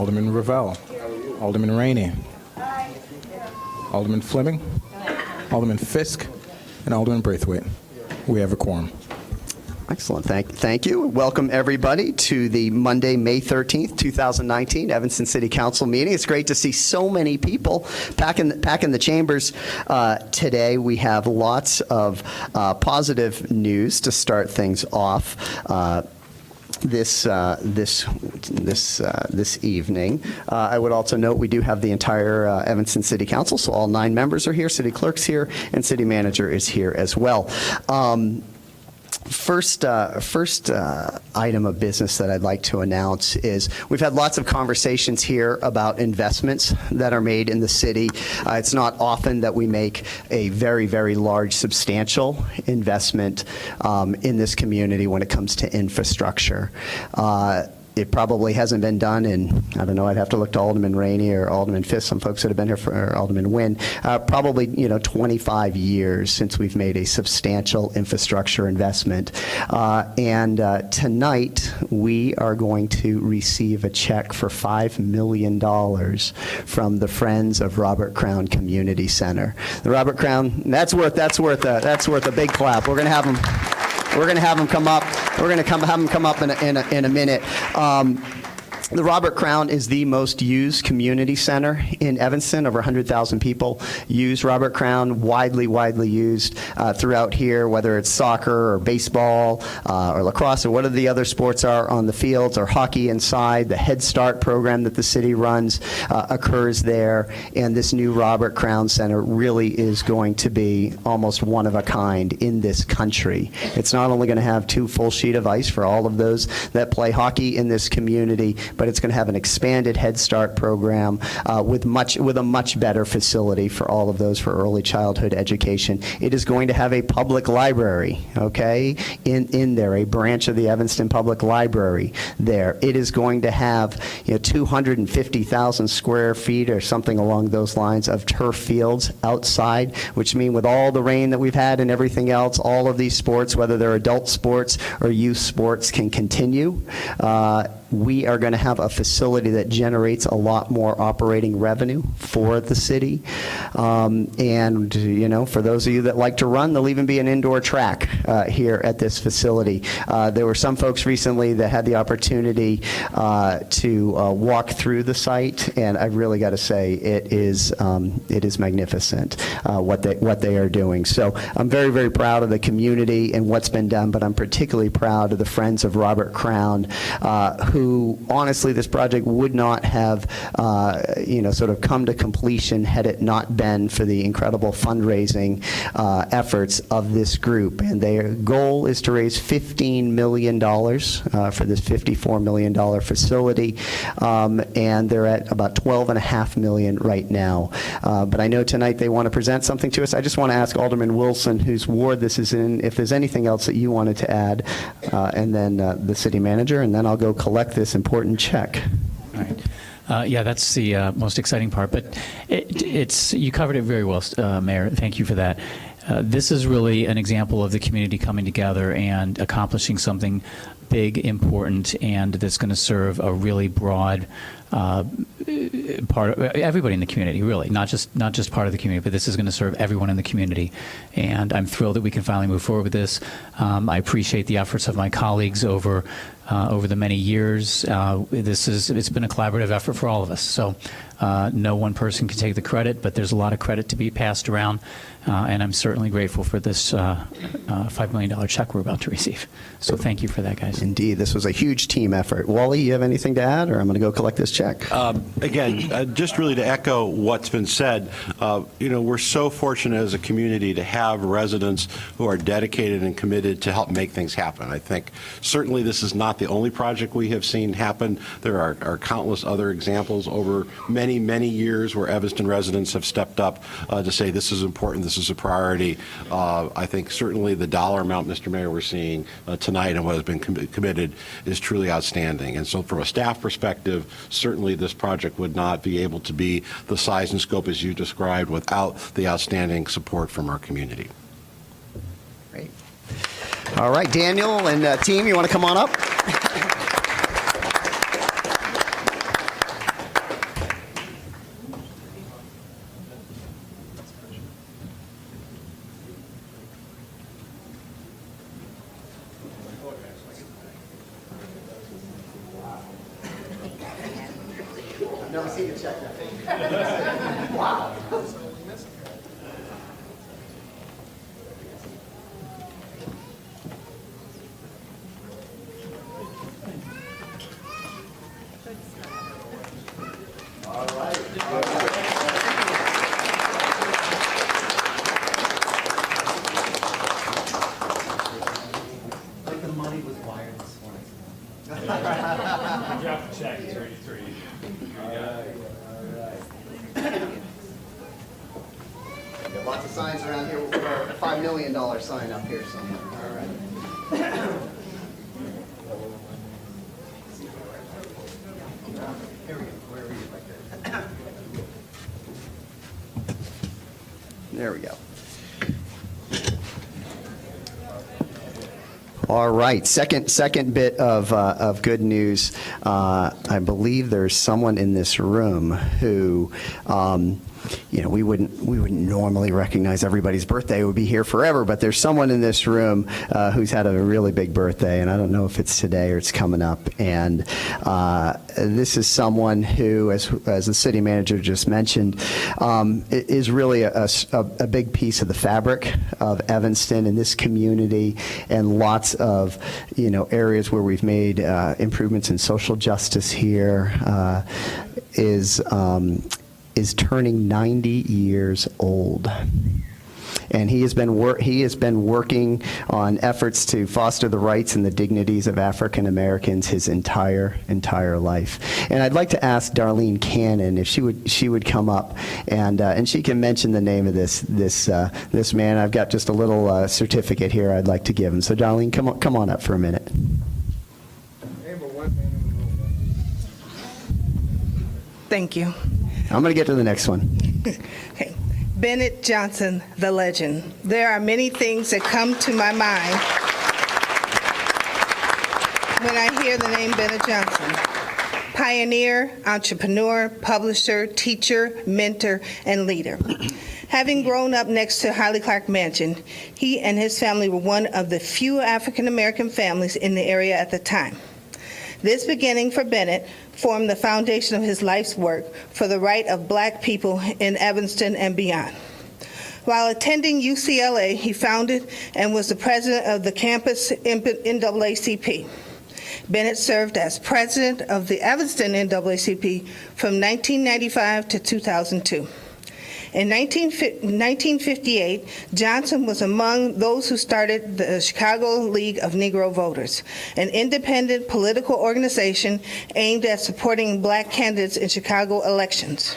Alderman Ravel. Alderman Rainey. Alderman Fleming. Alderman Fisk. And Alderman Braithwaite. We have a quorum. Excellent. Thank you. Welcome, everybody, to the Monday, May 13th, 2019 Evanston City Council meeting. It's great to see so many people back in the chambers today. We have lots of positive news to start things off. This evening. I would also note we do have the entire Evanston City Council, so all 9 members are here, city clerk's here, and city manager is here as well. First item of business that I'd like to announce is we've had lots of conversations here about investments that are made in the city. It's not often that we make a very, very large, substantial investment in this community when it comes to infrastructure. It probably hasn't been done in, I don't know, I'd have to look to Alderman Rainey or Alderman Fisk, some folks that have been here for, or Alderman Wynn, probably, 25 years since we've made a substantial infrastructure investment. And tonight, we are going to receive a check for $5 million from the Friends of Robert Crown Community Center. The Robert Crown, that's worth a big clap. We're going to have them. We're going to have them come up. We're going to have them come up in a minute. The Robert Crown is the most used community center in Evanston. Over 100,000 people use Robert Crown, widely used throughout here, whether it's soccer or baseball or lacrosse or what the other sports are on the fields, or hockey inside. The Head Start program that the city runs occurs there, and this new Robert Crown Center really is going to be almost one of a kind in this country. It's not only going to have 2 full sheet of ice for all of those that play hockey in this community, but it's going to have an expanded Head Start program with a much better facility for all of those for early childhood education. It is going to have a public library, okay, in there, a branch of the Evanston Public Library there. It is going to have 250,000 square feet or something along those lines of turf fields outside, which mean with all the rain that we've had and everything else, all of these sports, whether they're adult sports or youth sports, can continue. We are going to have a facility that generates a lot more operating revenue for the city. And, for those of you that like to run, there'll even be an indoor track here at this facility. There were some folks recently that had the opportunity to walk through the site, and I've really got to say it is magnificent what they are doing. So I'm very, very proud of the community and what's been done, but I'm particularly proud of the Friends of Robert Crown, who honestly this project would not have sort of come to completion had it not been for the incredible fundraising efforts of this group. And their goal is to raise $15 million for this $54 million facility, and they're at about $12.5 million right now. But I know tonight they want to present something to us. I just want to ask Alderman Wilson, whose ward this is in, if there's anything else that you wanted to add, and then the city manager, and then I'll go collect this important check. All right. Yeah, that's the most exciting part, but you covered it very well, Mayor. Thank you for that. This is really an example of the community coming together and accomplishing something big, important, and that's going to serve a really broad part of everybody in the community, really, not just part of the community, but this is going to serve everyone in the community. And I'm thrilled that we can finally move forward with this. I appreciate the efforts of my colleagues over the many years. It's been a collaborative effort for all of us. So no one person can take the credit, but there's a lot of credit to be passed around. And I'm certainly grateful for this $5 million check we're about to receive. So thank you for that, guys. Indeed, this was a huge team effort. Wally, you have anything to add, or I'm going to go collect this check? Again, just really to echo what's been said, we're so fortunate as a community to have residents who are dedicated and committed to help make things happen. I think certainly this is not the only project we have seen happen. There are countless other examples over many, many years where Evanston residents have stepped up to say this is important, this is a priority. I think certainly the dollar amount, Mr. Mayor, we're seeing tonight and what has been committed is truly outstanding. And so from a staff perspective, certainly this project would not be able to be the size and scope as you described without the outstanding support from our community. Great. All right, Daniel and team, you want to come on up? see the check now. Wow. Like the money was wired this morning. Drop the check, it's ready to read. Got lots of signs around here. We'll put our $5 million sign up here somewhere. All right. Here we go. Where are you? Right there. There we go. All right, second bit of good news. I believe there's someone in this room who, we wouldn't normally recognize everybody's birthday. It would be here forever, but there's someone in this room who's had a really big birthday, and I don't know if it's today or it's coming up. And this is someone who, as the city manager just mentioned, is really a big piece of the fabric of Evanston and this community, and lots of areas where we've made improvements in social justice here. Is turning 90 years old. And he has been working on efforts to foster the rights and the dignities of African Americans his entire life. And I'd like to ask Darlene Cannon if she would come up and she can mention the name of this man. I've got just a little certificate here I'd like to give him. So Darlene, come on up for a minute. Thank you. I'm going to get to the next one. Okay. Bennett Johnson, the legend. There are many things that come to my mind when I hear the name Bennett Johnson. Pioneer, entrepreneur, publisher, teacher, mentor, and leader. Having grown up next to Harley Clark Mansion, he and his family were one of the few African American families in the area at the time. This beginning for Bennett formed the foundation of his life's work for the right of Black people in Evanston and beyond. While attending UCLA, he founded and was the president of the campus NAACP. Bennett served as president of the Evanston NAACP from 1995 to 2002. In 1958, Johnson was among those who started the Chicago League of Negro Voters, an independent political organization aimed at supporting Black candidates in Chicago elections.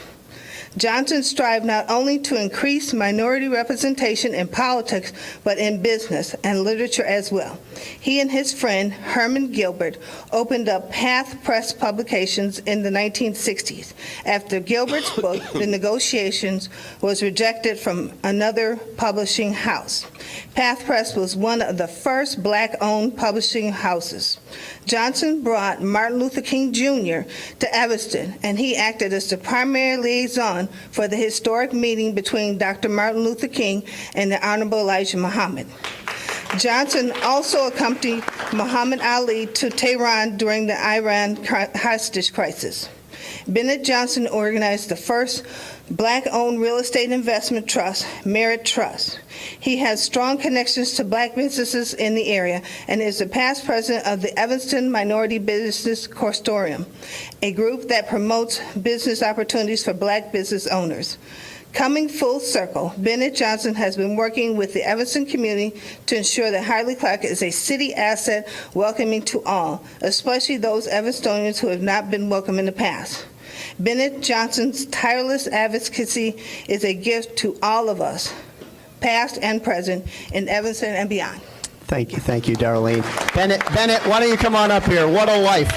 Johnson strived not only to increase minority representation in politics, but in business and literature as well. He and his friend, Herman Gilbert, opened up Path Press Publications in the 1960s after Gilbert's book, The Negotiations, was rejected from another publishing house. Path Press was one of the first Black-owned publishing houses. Johnson brought Martin Luther King Jr. to Evanston, and he acted as the primary liaison for the historic meeting between Dr. Martin Luther King and the Honorable Elijah Muhammad. Johnson also accompanied Muhammad Ali to Tehran during the Iran hostage crisis. Bennett Johnson organized the first Black-owned real estate investment trust, Merit Trust. He has strong connections to Black businesses in the area and is the past president of the Evanston Minority Business Consortium, a group that promotes business opportunities for Black business owners. Coming full circle, Bennett Johnson has been working with the Evanston community to ensure that Harley Clark is a city asset welcoming to all, especially those Evanstonians who have not been welcome in the past. Bennett Johnson's tireless advocacy is a gift to all of us, past and present, in Evanston and beyond. Thank you, Darlene. Bennett, why don't you come on up here? What a life.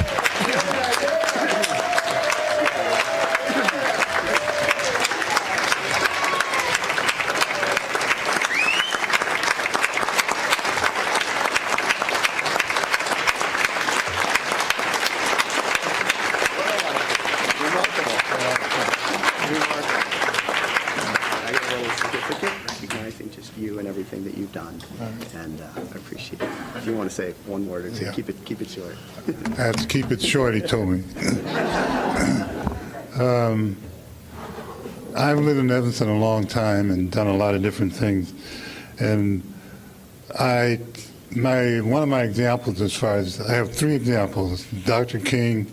Recognizing just you and everything that you've done, and I appreciate it. If you want to say one word or two, Yeah. keep it short. I have to keep it short, he told me. I've lived in Evanston a long time and done a lot of different things. And one of my examples, as far as, I have three examples: Dr. King,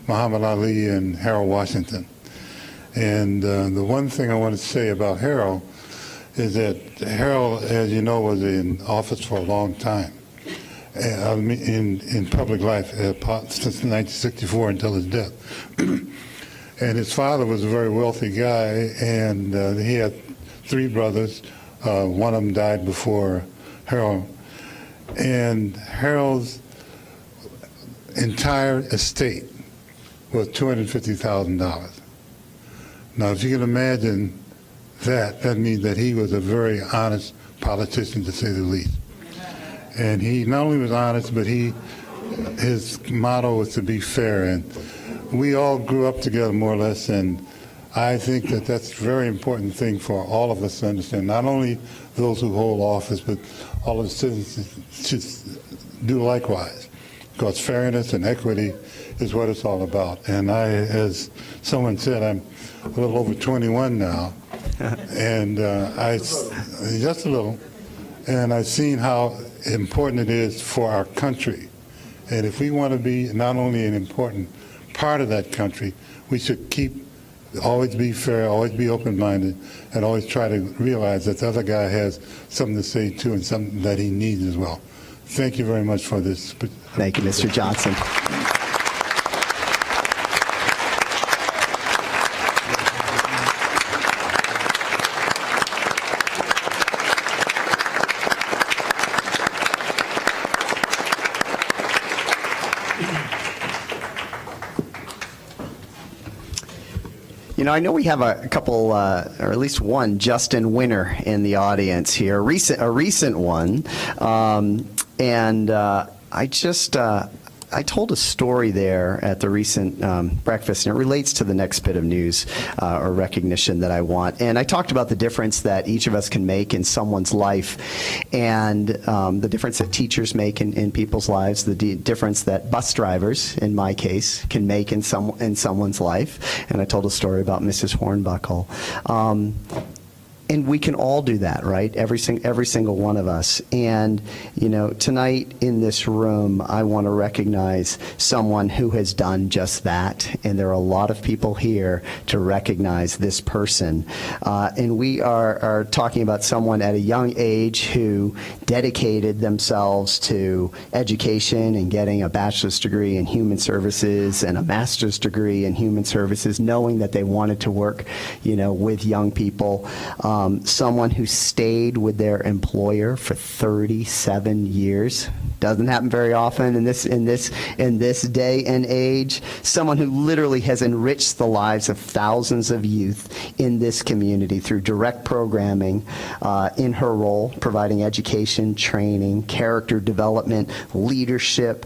Muhammad Ali, and Harold Washington. And the one thing I want to say about Harold is that Harold, as you know, was in office for a long time, in public life, since 1964 until his death. And his father was a very wealthy guy, and he had three brothers. One of them died before Harold. And Harold's entire estate was $250,000. Now, if you can imagine that means that he was a very honest politician, to say the least. And he not only was honest, but his motto was to be fair. And we all grew up together, more or less, and I think that that's a very important thing for all of us to understand. Not only those who hold office, but all of the citizens should do likewise, because fairness and equity is what it's all about. And I, as someone said, I'm a little over 21 now, and just a little, and I've seen how important it is for our country. And if we want to be not only an important part of that country, we should always be fair, always be open-minded, and always try to realize that the other guy has something to say too, and something that he needs as well. Thank you very much for this. Thank you, Mr. Johnson. You know, I know we have a couple, or at least one, Justin Winter in the audience here, a recent one, and I told a story there at the recent breakfast, and it relates to the next bit of news or recognition that I want. And I talked about the difference that each of us can make in someone's life, and the difference that teachers make in people's lives, the difference that bus drivers, in my case, can make in someone's life. And I told a story about Mrs. Hornbuckle. And we can all do that, right? Every single one of us. And, you know, tonight in this room, I want to recognize someone who has done just that. And there are a lot of people here to recognize this person. And we are talking about someone at a young age who dedicated themselves to education and getting a bachelor's degree in human services and a master's degree in human services, knowing that they wanted to work, you know, with young people. Someone who stayed with their employer for 37 years. Doesn't happen very often in this day and age. Someone who literally has enriched the lives of thousands of youth in this community through direct programming in her role, providing education, training, character development, leadership,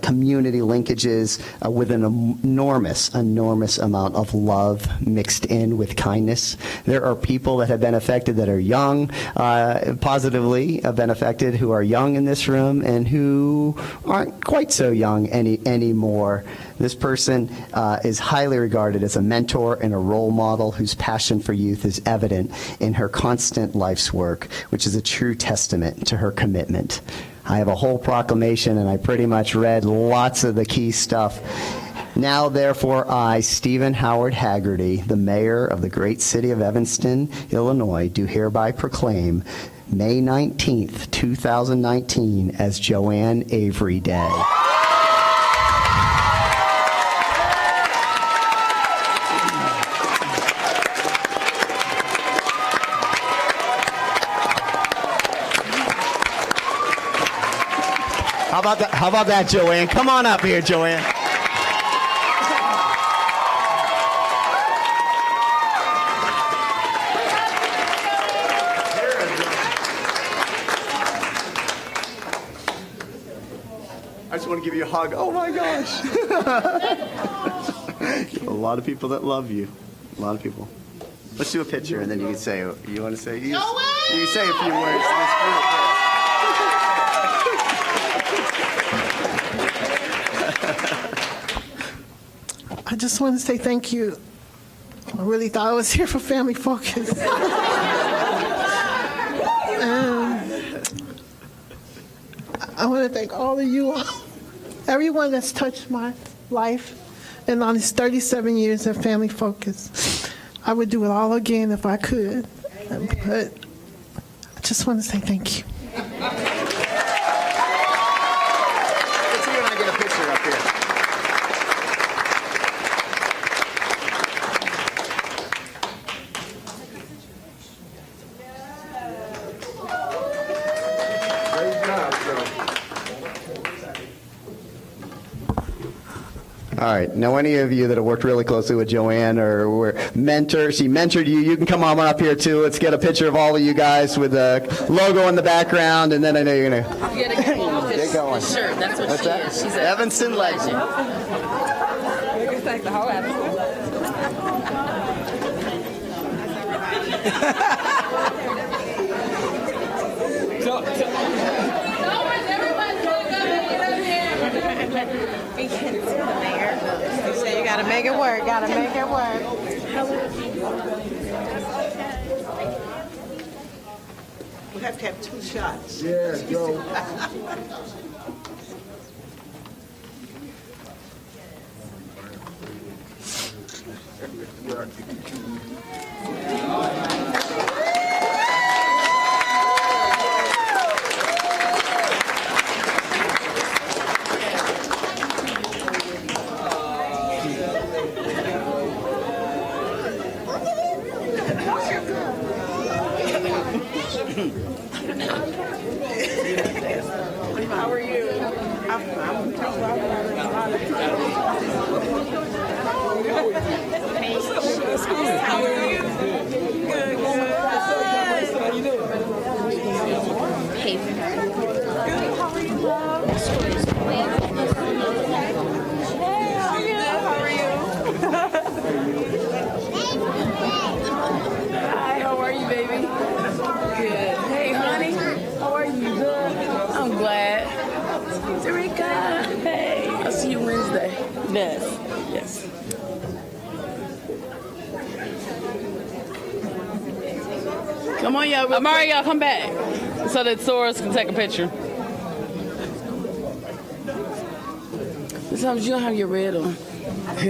community linkages with an enormous amount of love mixed in with kindness. There are people that have been affected that are young, positively have been affected, who are young in this room and who aren't quite so young anymore. This person is highly regarded as a mentor and a role model whose passion for youth is evident in her constant life's work, which is a true testament to her commitment. I have a whole proclamation, and I pretty much read lots of the key stuff. Now, therefore, I, Stephen Howard Haggerty, the mayor of the great city of Evanston, Illinois, do hereby proclaim May 19th, 2019 as Joanne Avery Day. How about that, Joanne? Come on up here, Joanne. I just want to give you a hug. Oh my gosh. A lot of people that love you. A lot of people. Let's do a picture, and then you can say, you want to say, you can say a few words to this group. just want to say thank you. I really thought I was here for Family Focus. I want to thank all of you, everyone that's touched my life, and on these 37 years of Family Focus. I would do it all again if I could, but I just want to say thank you. Let's see when I get a picture up here. All right. Now, any of you that have worked really closely with Joanne or were mentors, she mentored you, you can come on up here too. Let's get a picture of all of you guys with the logo in the background, and then I know you're going to get going. Sure, that's what What's she that? is. She's Evanston legend. You gotta make it work, gotta make it work. We have to have 2 shots. Yeah, go. How are you? How are you? Good, Hi, how are you, baby? Good. Hey, honey, how are you? Good. I'm glad. Zerika, hey, I'll see you Wednesday. Yes. Yes. Come on, y'all. Amari, y'all come back so that Soros can take a picture. Sometimes you don't have your red on. I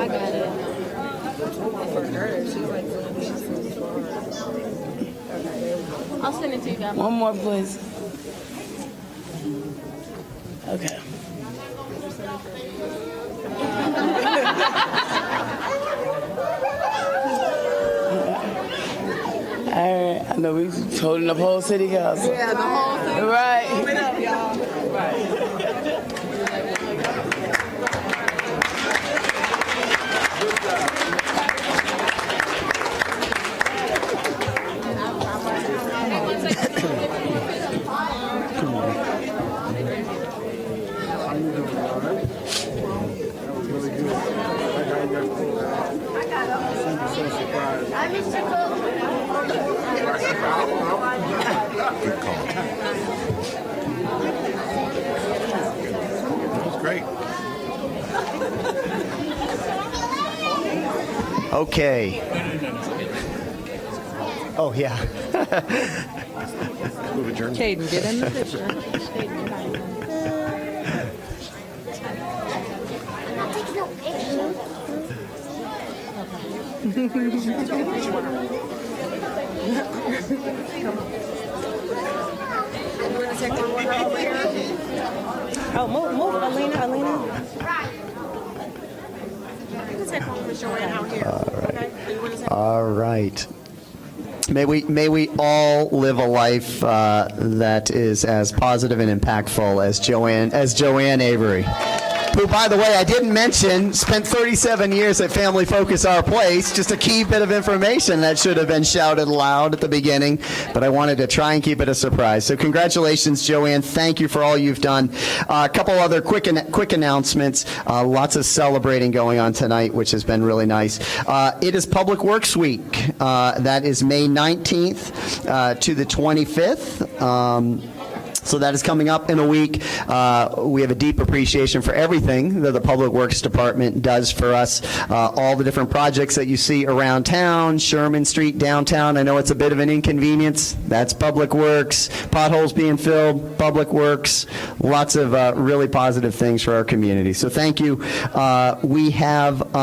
got it. I'll send it to you guys. One more, please. Okay. All right. I know we holding up whole city council. Yeah, the whole thing. Right. Wait up, y'all. Good call. That was great. Okay. Oh, yeah. Move adjourned. Caden, get in the picture. Oh, move, Alina. All right. May we all live a life that is as positive and impactful as Joanne Avery, who, by the way, I didn't mention, spent 37 years at Family Focus Our Place. Just a key bit of information that should have been shouted aloud at the beginning, but I wanted to try and keep it a surprise. So congratulations, Joanne. Thank you for all you've done. A couple other quick announcements. Lots of celebrating going on tonight, which has been really nice. It is Public Works Week. That is May 19th to the 25th. So that is coming up in a week. We have a deep appreciation for everything that the Public Works Department does for us. All the different projects that you see around town, Sherman Street, downtown. I know it's a bit of an inconvenience. That's Public Works. Potholes being filled, Public Works. Lots of really positive things for our community. So thank you. We have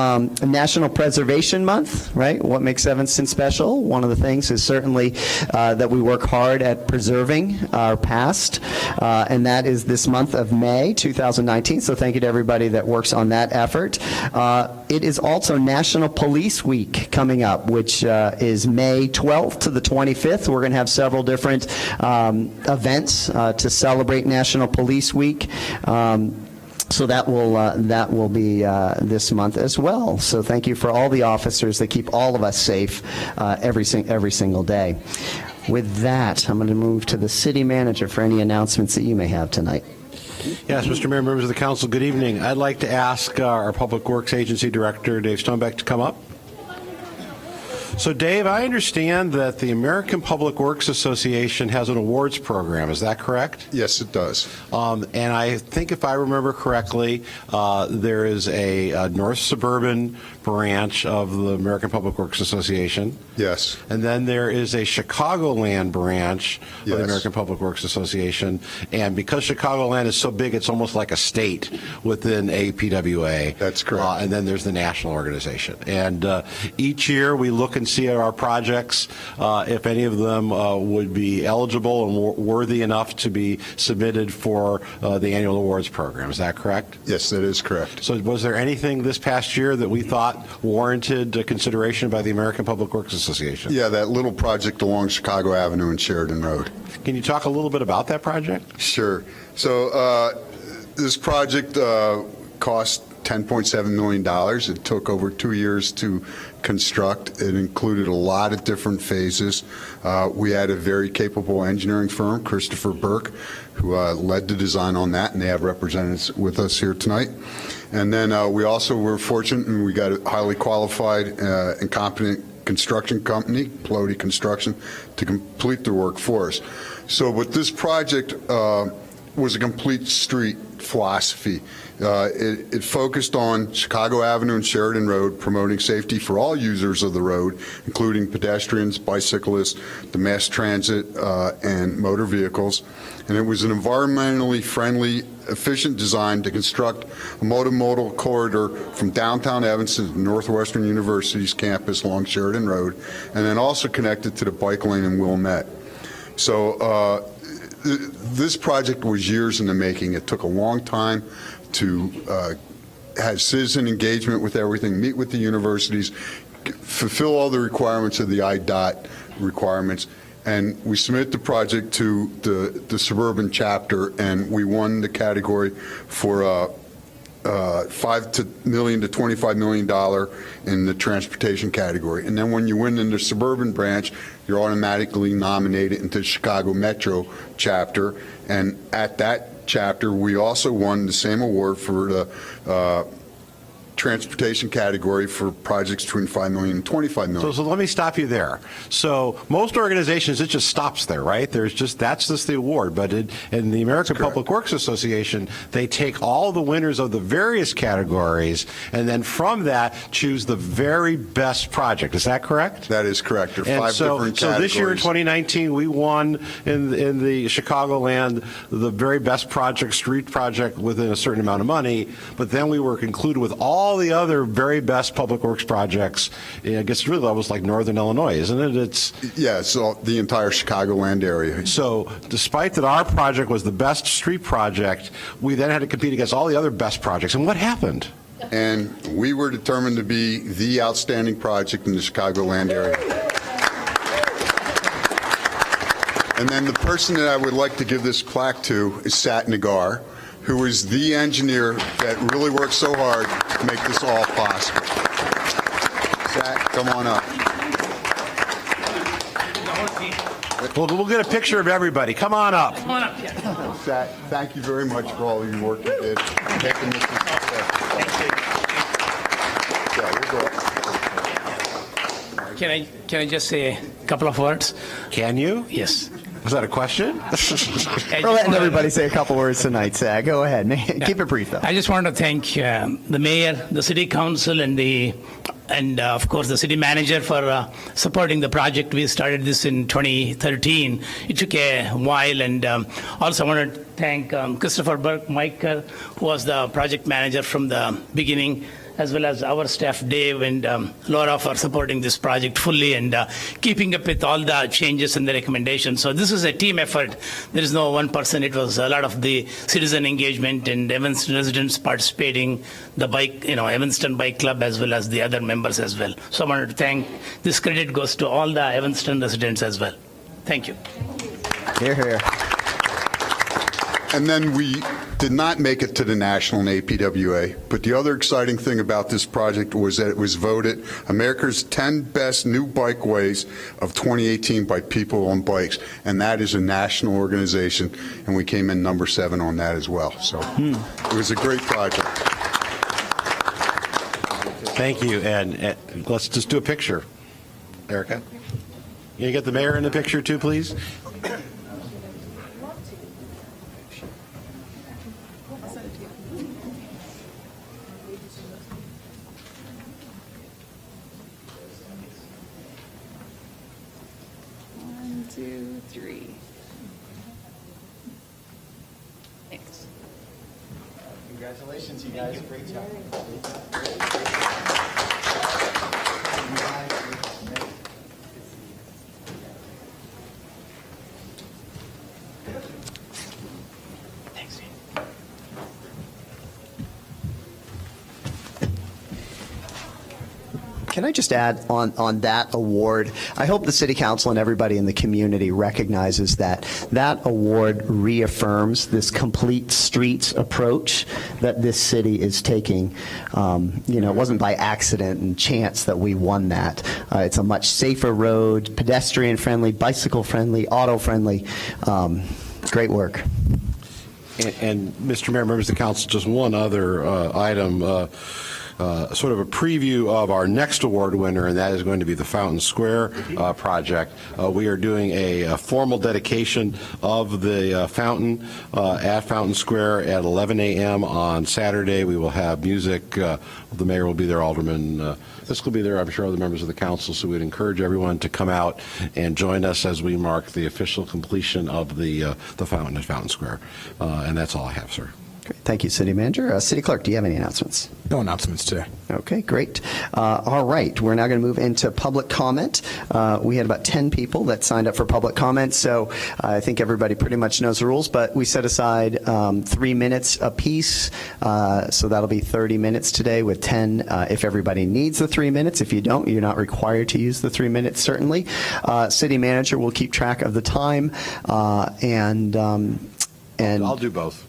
National Preservation Month, right? What makes Evanston special? One of the things is certainly that we work hard at preserving our past, and that is this month of May 2019. So thank you to everybody that works on that effort. It is also National Police Week coming up, which is May 12th to the 25th. We're going to have several different events to celebrate National Police Week. So that will be this month as well. So thank you for all the officers that keep all of us safe every single day. With that, I'm going to move to the city manager for any announcements that you may have tonight. Yes, Mr. Mayor, members of the council, good evening. I'd like to ask our Public Works Agency Director, Dave Stonebeck, to come up. So, Dave, I understand that the American Public Works Association has an awards program. Is that correct? Yes, it does. And I think if I remember correctly, there is a North Suburban branch of the American Public Works Association. Yes. And then there is a Chicagoland branch of the Yes. American Public Works Association. And because Chicagoland is so big, it's almost like a state within APWA. That's correct. And then there's the national organization. And each year we look and see our projects, if any of them would be eligible and worthy enough to be submitted for the annual awards program. Is that correct? Yes, that is correct. So was there anything this past year that we thought warranted consideration by the American Public Works Association? Yeah, that little project along Chicago Avenue and Sheridan Road. Can you talk a little bit about that project? Sure. So this project cost $10.7 million. It took over 2 years to construct. It included a lot of different phases. We had a very capable engineering firm, Christopher Burke, who led the design on that, and they have representatives with us here tonight. And then we also were fortunate, and we got a highly qualified and competent construction company, Plody Construction, to complete the work for us. So with this project was a complete street philosophy. It focused on Chicago Avenue and Sheridan Road, promoting safety for all users of the road, including pedestrians, bicyclists, the mass transit, and motor vehicles. And it was an environmentally friendly, efficient design to construct a multimodal corridor from downtown Evanston to Northwestern University's campus along Sheridan Road, and then also connected to the bike lane in Wilmette. So this project was years in the making. It took a long time to have citizen engagement with everything, meet with the universities, fulfill all the requirements of the IDOT requirements, and we submit the project to the suburban chapter, and we won the category for $5 million to $25 million in the transportation category. And then when you win in the suburban branch, you're automatically nominated into the Chicago Metro chapter. And at that chapter, we also won the same award for the transportation category for projects between $5 million and $25 million. So let me stop you there. So most organizations, it just stops there, right? That's just the award. But in the American Public Works Association, they take all the winners of the various categories, and then from that, choose the very best project. Is that correct? That is correct. There are And five different categories. So this year in 2019, we won in the Chicagoland the very best project, street project within a certain amount of money, but then we were concluded with all the other very best public works projects. I guess really that was like Northern Illinois, isn't it? Yeah, so the entire Chicagoland area. So despite that our project was the best street project, we then had to compete against all the other best projects. And what happened? And we were determined to be the outstanding project in the Chicagoland area. And then the person that I would like to give this plaque to is Sat Nagar, who is the engineer that really worked so hard to make this all possible. Sat, come on up. We'll get a picture of everybody. Come on up. Come on up here. Sat, thank you very much for all of your work you did. Making this a success. Yeah, we'll go. Can I just say a couple of words? Can you? Yes. Was that a question? We're letting everybody say a couple words tonight, Sag. Go ahead. Keep it brief, though. I just want to thank the mayor, the city council, and of course the city manager for supporting the project. We started this in 2013. It took a while, and also I want to thank Christopher Burke-Michael, who was the project manager from the beginning, as well as our staff, Dave and Laura, for supporting this project fully and keeping up with all the changes and the recommendations. So this is a team effort. There is no one person. It was a lot of the citizen engagement and Evanston residents participating, the Evanston Bike Club, as well as the other members as well. So I wanted to thank, this credit goes to all the Evanston residents as well. Thank you. Hear, hear. And then we did not make it to the national and APWA, but the other exciting thing about this project was that it was voted America's 10 best new bikeways of 2018 by People on Bikes, and that is a national organization, and we came in number 7 on that as well. So it was a great project. Thank you, and let's just do a picture. Erica, you get the mayor in the picture too, please? One, two, three. Thanks. Congratulations, you guys. Great job. Can I just add on that award, I hope the City Council and everybody in the community recognizes that that award reaffirms this complete streets approach that this city is taking. It wasn't by accident and chance that we won that. It's a much safer road, pedestrian-friendly, bicycle-friendly, auto-friendly. Great work. And Mr. Mayor, members of the council, just one other item. Sort of a preview of our next award winner, and that is going to be the Fountain Square project. We are doing a formal dedication of the fountain at Fountain Square at 11 a.m. on Saturday. We will have music. The mayor will be there, Alderman Fisk will be there, I'm sure other members of the council, so we'd encourage everyone to come out and join us as we mark the official completion of the fountain at Fountain Square. And that's all I have, sir. Great. Thank you, City Manager. City Clerk, do you have any announcements? No announcements today. Okay, great. All right, we're now going to move into public comment. We had about 10 people that signed up for public comment, so I think everybody pretty much knows the rules, but we set aside 3 minutes apiece, so that'll be 30 minutes today with 10 if everybody needs the 3 minutes. If you don't, you're not required to use the 3 minutes, certainly. City Manager will keep track of the time, and I'll do both.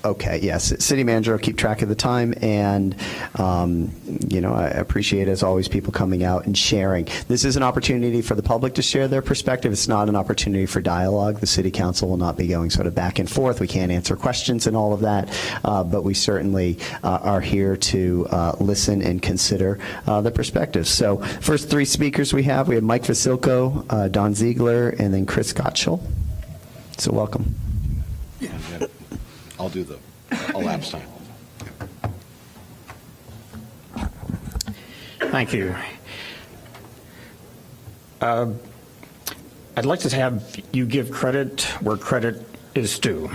Okay, yes. City Manager will keep track of the time, and, I appreciate, as always, people coming out and sharing. This is an opportunity for the public to share their perspective. It's not an opportunity for dialogue. The City Council will not be going sort of back and forth. We can't answer questions and all of that, but we certainly are here to listen and consider the perspectives. So first 3 speakers we have Mike Vasilko, Don Ziegler, and then Chris Gottschall. So welcome. I'll do the elapsed time. Thank you. I'd like to have you give credit where credit is due.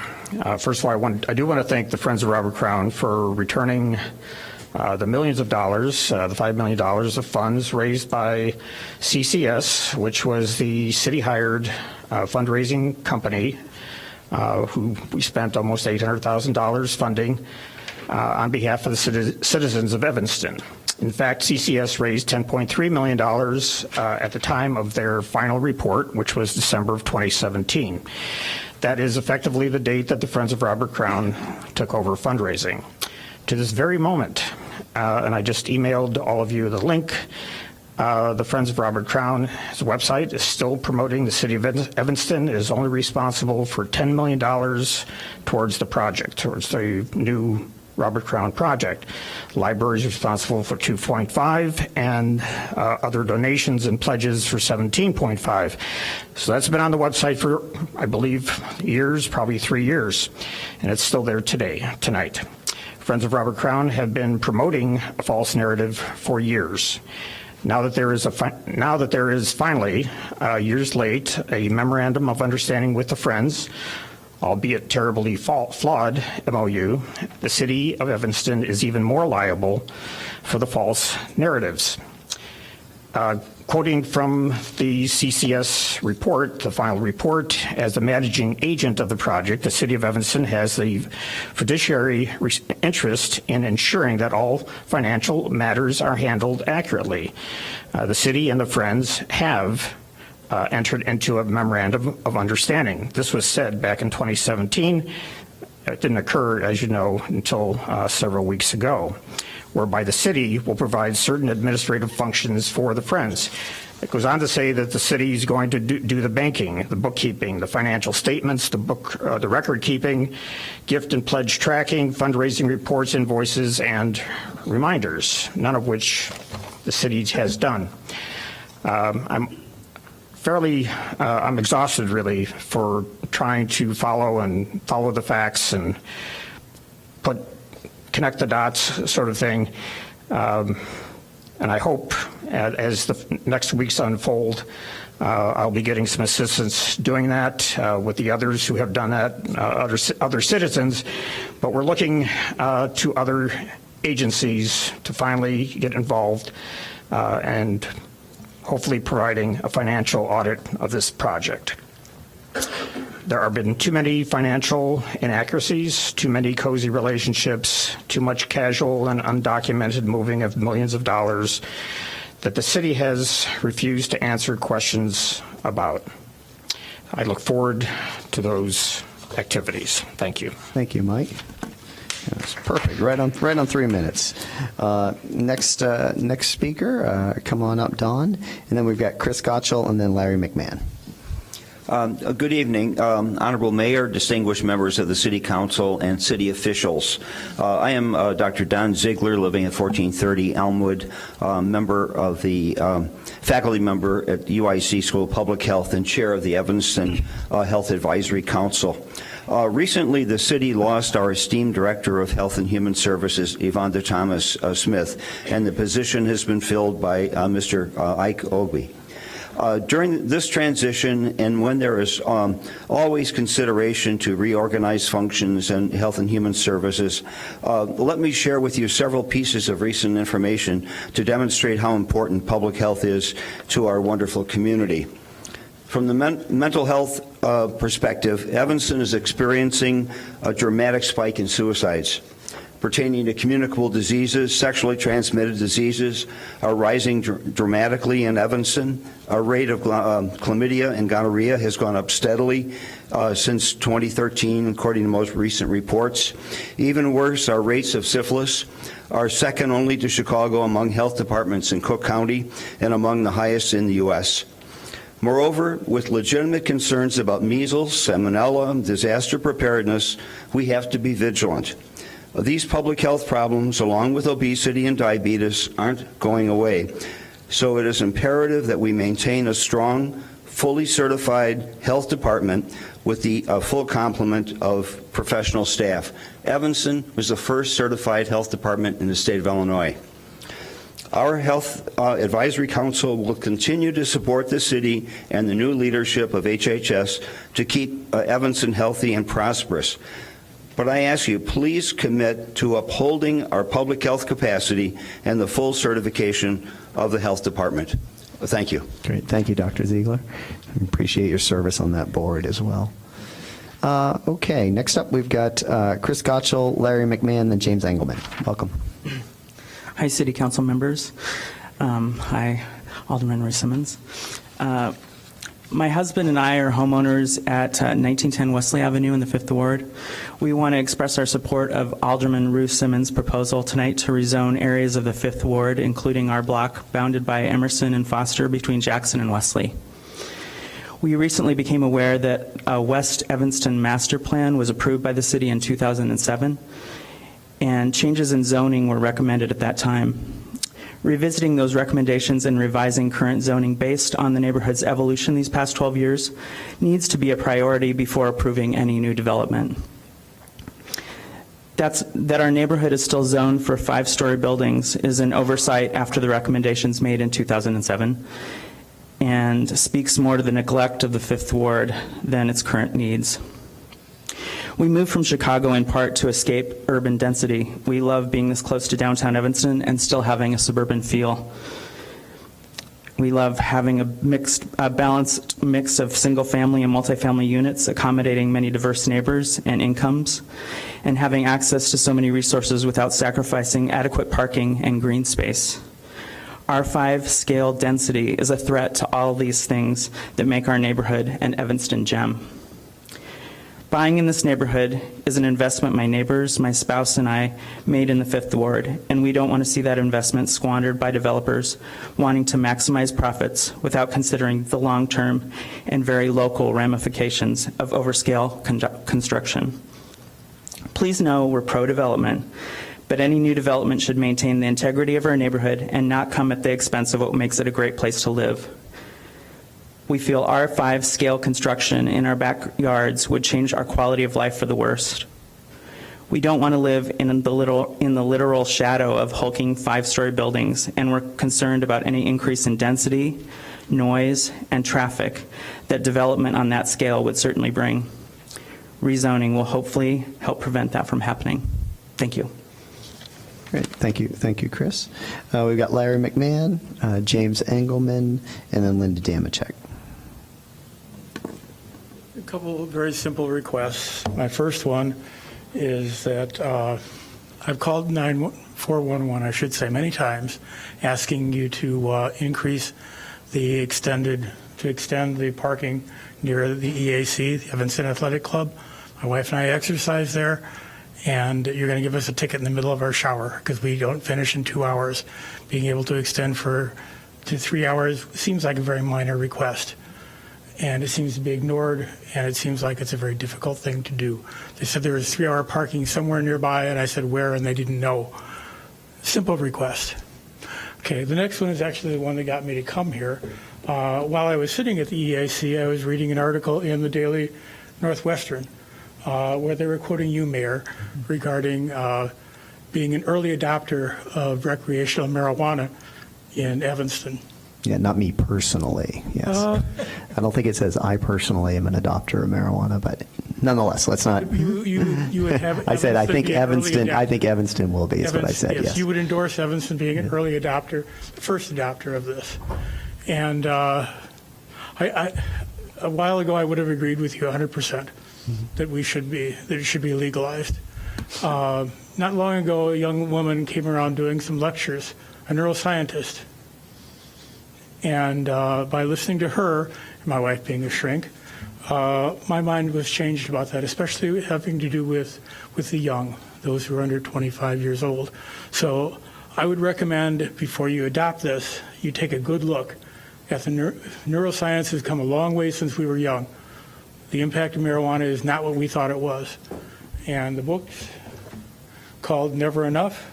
First of all, I do want to thank the Friends of Robert Crown for returning the millions of dollars, the $5 million of funds raised by CCS, which was the city-hired fundraising company who we spent almost $800,000 funding on behalf of the citizens of Evanston. In fact, CCS raised $10.3 million at the time of their final report, which was December of 2017. That is effectively the date that the Friends of Robert Crown took over fundraising. To this very moment, and I just emailed all of you the link, the Friends of Robert Crown's website is still promoting the city of Evanston is only responsible for $10 million towards the project, towards the new Robert Crown project. Library is responsible for 2.5 and other donations and pledges for 17.5. So that's been on the website for, I believe, years, probably 3 years, and it's still there tonight. Friends of Robert Crown have been promoting a false narrative for years. Now that there is finally, years late, a memorandum of understanding with the Friends, albeit terribly flawed MOU, the city of Evanston is even more liable for the false narratives. Quoting from the CCS report, the final report, as the managing agent of the project, the city of Evanston has the fiduciary interest in ensuring that all financial matters are handled accurately. The city and the Friends have entered into a memorandum of understanding. This was said back in 2017. It didn't occur, as you know, until several weeks ago, whereby the city will provide certain administrative functions for the Friends. It goes on to say that the city is going to do the banking, the bookkeeping, the financial statements, the record keeping, gift and pledge tracking, fundraising reports, invoices, and reminders, none of which the city has done. I'm exhausted really for trying to follow the facts and connect the dots sort of thing. And I hope as the next weeks unfold, I'll be getting some assistance doing that with the others who have done that, other citizens. But we're looking to other agencies to finally get involved and hopefully providing a financial audit of this project. There have been too many financial inaccuracies, too many cozy relationships, too much casual and undocumented moving of millions of dollars that the city has refused to answer questions about. I look forward to those activities. Thank you. Thank you, Mike. That's perfect. Right on 3 minutes. Next speaker, come on up, Don. And then we've got Chris Gottschall and then Larry McMahon. Good evening, Honorable Mayor, distinguished members of the City Council, and city officials. I am Dr. Don Ziegler, living at 1430 Elmwood, member of the faculty member at UIC School of Public Health and chair of the Evanston Health Advisory Council. Recently, the city lost our esteemed Director of Health and Human Services, Yvonne Thomas Smith, and the position has been filled by Mr. Ike Obi. During this transition, and when there is always consideration to reorganize functions in Health and Human Services, let me share with you several pieces of recent information to demonstrate how important public health is to our wonderful community. From the mental health perspective, Evanston is experiencing a dramatic spike in suicides pertaining to communicable diseases. Sexually transmitted diseases are rising dramatically in Evanston. Our rate of chlamydia and gonorrhea has gone up steadily since 2013, according to most recent reports. Even worse, our rates of syphilis are second only to Chicago among health departments in Cook County and among the highest in the U.S. Moreover, with legitimate concerns about measles, salmonella, disaster preparedness, we have to be vigilant. These public health problems, along with obesity and diabetes, aren't going away. So it is imperative that we maintain a strong, fully certified health department with the full complement of professional staff. Evanston was the first certified health department in the state of Illinois. Our Health Advisory Council will continue to support the city and the new leadership of HHS to keep Evanston healthy and prosperous. But I ask you, please commit to upholding our public health capacity and the full certification of the health department. Thank you. Great. Thank you, Dr. Ziegler. I appreciate your service on that board as well. Okay, next up we've got Chris Gottschall, Larry McMahon, and James Engelman. Welcome. Hi, City Council members. Hi, Alderman Roy Simmons. My husband and I are homeowners at 1910 Wesley Avenue in the 5th Ward. We want to express our support of Alderman Ruth Simmons' proposal tonight to rezone areas of the 5th Ward, including our block bounded by Emerson and Foster between Jackson and Wesley. We recently became aware that a West Evanston master plan was approved by the city in 2007. and changes in zoning were recommended at that time. Revisiting those recommendations and revising current zoning based on the neighborhood's evolution these past 12 years needs to be a priority before approving any new development. That our neighborhood is still zoned for 5-story buildings is an oversight after the recommendations made in 2007 and speaks more to the neglect of the Fifth Ward than its current needs. We moved from Chicago in part to escape urban density. We love being this close to downtown Evanston and still having a suburban feel. We love having a balanced mix of single-family and multifamily units, accommodating many diverse neighbors and incomes, and having access to so many resources without sacrificing adequate parking and green space. R5 scale density is a threat to all these things that make our neighborhood an Evanston gem. Buying in this neighborhood is an investment my neighbors, my spouse, and I made in the Fifth Ward, and we don't want to see that investment squandered by developers wanting to maximize profits without considering the long-term and very local ramifications of overscale construction. Please know we're pro-development, but any new development should maintain the integrity of our neighborhood and not come at the expense of what makes it a great place to live. We feel R5 scale construction in our backyards would change our quality of life for the worst. We don't want to live in the literal shadow of hulking 5-story buildings, and we're concerned about any increase in density, noise, and traffic that development on that scale would certainly bring. Rezoning will hopefully help prevent that from happening. Thank you. Great, thank you, Chris. We've got Larry McMahon, James Engelman, and then Linda Damachek. A couple of very simple requests. My first one is that I've called 411, I should say, many times, asking you to increase the extend the parking near the EAC, the Evanston Athletic Club. My wife and I exercise there, and you're going to give us a ticket in the middle of our shower because we don't finish in 2 hours. Being able to extend to 3 hours seems like a very minor request, and it seems to be ignored, and it seems like it's a very difficult thing to do. They said there was 3-hour parking somewhere nearby, and I said where, and they didn't know. Simple request. Okay, the next one is actually the one that got me to come here. While I was sitting at the EAC, I was reading an article in the Daily Northwestern where they were quoting you, Mayor, regarding being an early adopter of recreational marijuana in Evanston. Yeah, not me personally, yes. I don't think it says I personally am an adopter of marijuana, but nonetheless, let's not. You would have I said I think Evanston Evanston will be, is what I said, yes. You would endorse Evanston being an early adopter, the first adopter of this. And a while ago, I would have agreed with you 100% that it should be legalized. Not long ago, a young woman came around doing some lectures, a neuroscientist. And by listening to her, my wife being a shrink, my mind was changed about that, especially having to do with the young, those who are under 25 years old. So I would recommend before you adopt this, you take a good look at the neuroscience has come a long way since we were young. The impact of marijuana is not what we thought it was. And the book's called Never Enough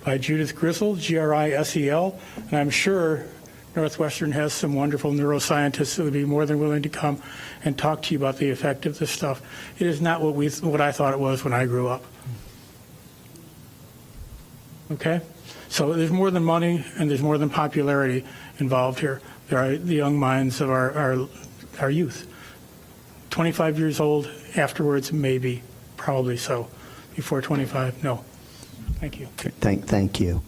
by Judith Grisel, Grisel, and I'm sure Northwestern has some wonderful neuroscientists that would be more than willing to come and talk to you about the effect of this stuff. It is not what I thought it was when I grew up. Okay? So there's more than money and there's more than popularity involved here. There are the young minds of our youth. 25 years old, afterwards, maybe, probably so. Before 25, no. Thank you. Thank you.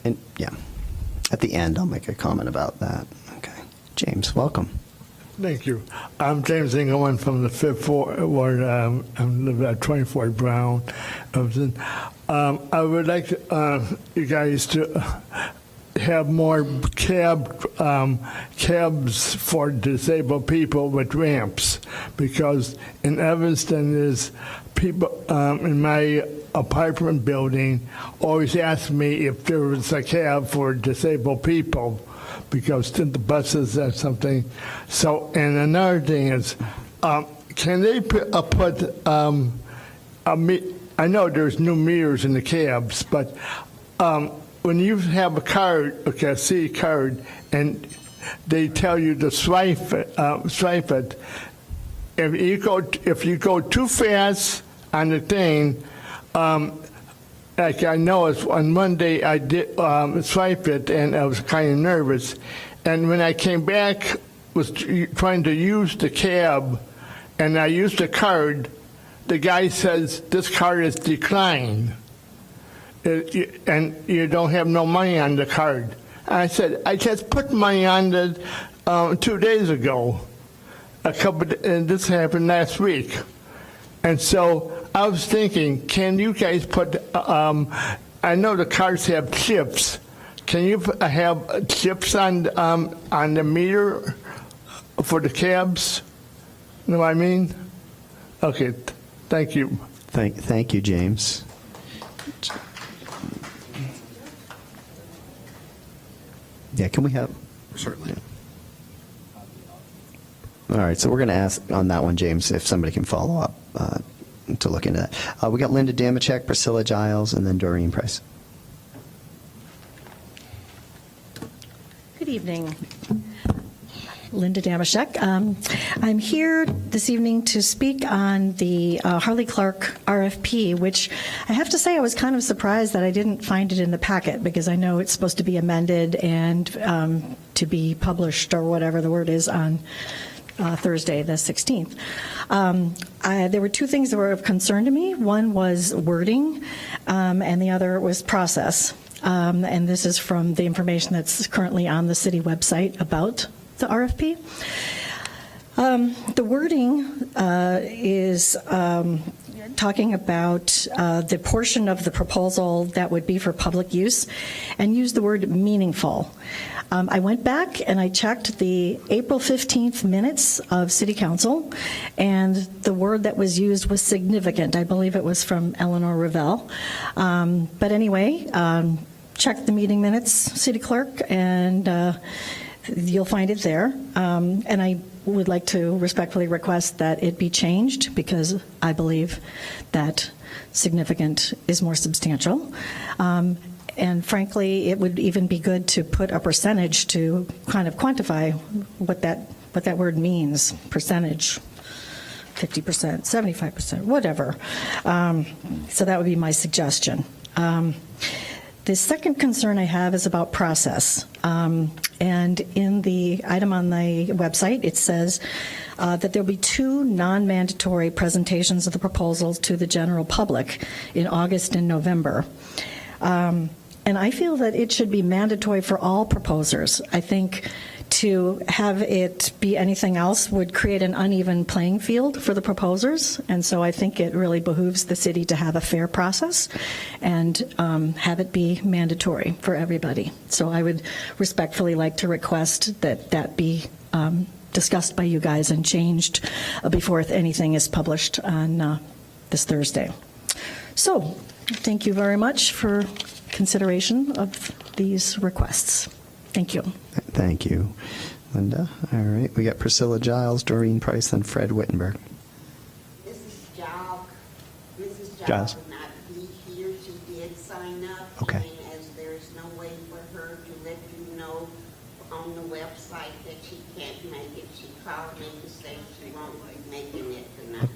And yeah, at the end, I'll make a comment about that. Okay. James, welcome. Thank you. I'm James Engelman from the Fifth Ward. I live at 24 Brown. I would like you guys to have more cabs for disabled people with ramps, because in Evanston, there's people in my apartment building always ask me if there was a cab for disabled people, because the buses or something. So, and another thing is, can they put I know there's new meters in the cabs, but when you have a card, okay, a city card, and they tell you to swipe it, if you go too fast on the thing, like I know it's on Monday I did swipe it and I was kind of nervous, and when I came back was trying to use the cab and I used the card, the guy says this card is declined and you don't have no money on the card. I said I just put money on the 2 days ago. And this happened last week. And so I was thinking, can you guys put, I know the cars have chips. Can you have chips on the meter for the cabs? You know what I mean? Okay, thank you. Thank you, James. Yeah, can we have? Certainly. All right, so we're going to ask on that one, James, if somebody can follow up to look into that. We got Linda Damachek, Priscilla Giles, and then Doreen Price. Good evening. Linda Damashek. I'm here this evening to speak on the Harley Clark RFP, which I have to say I was kind of surprised that I didn't find it in the packet, because I know it's supposed to be amended and to be published, or whatever the word is, on Thursday, the 16th. There were two things that were of concern to me. One was wording, and the other was process. And this is from the information that's currently on the city website about the RFP. The wording is talking about the portion of the proposal that would be for public use, and use the word meaningful. I went back and I checked the April 15th minutes of City Council, and the word that was used was significant. I believe it was from Eleanor Revelle. But anyway, check the meeting minutes, City Clerk, and you'll find it there. And I would like to respectfully request that it be changed, because I believe that significant is more substantial. And frankly, it would even be good to put a percentage to kind of quantify what that word means. Percentage, 50%, 75%, whatever. So that would be my suggestion. The second concern I have is about process. And in the item on the website, it says that there'll be 2 non-mandatory presentations of the proposals to the general public in August and November. And I feel that it should be mandatory for all proposers. I think to have it be anything else would create an uneven playing field for the proposers. And so I think it really behooves the city to have a fair process and have it be mandatory for everybody. So I would respectfully like to request that that be discussed by you guys and changed before anything is published on this Thursday. So thank you very much for consideration of these requests. Thank you. Thank you, Linda. All right, we got Priscilla Giles, Doreen Price, and Fred Wittenberg. Mrs. Giles Giles. could not be here. She did sign up. Okay. And as there's no way for her to let you know on the website that she can't make it, she called me to say she won't be making it tonight.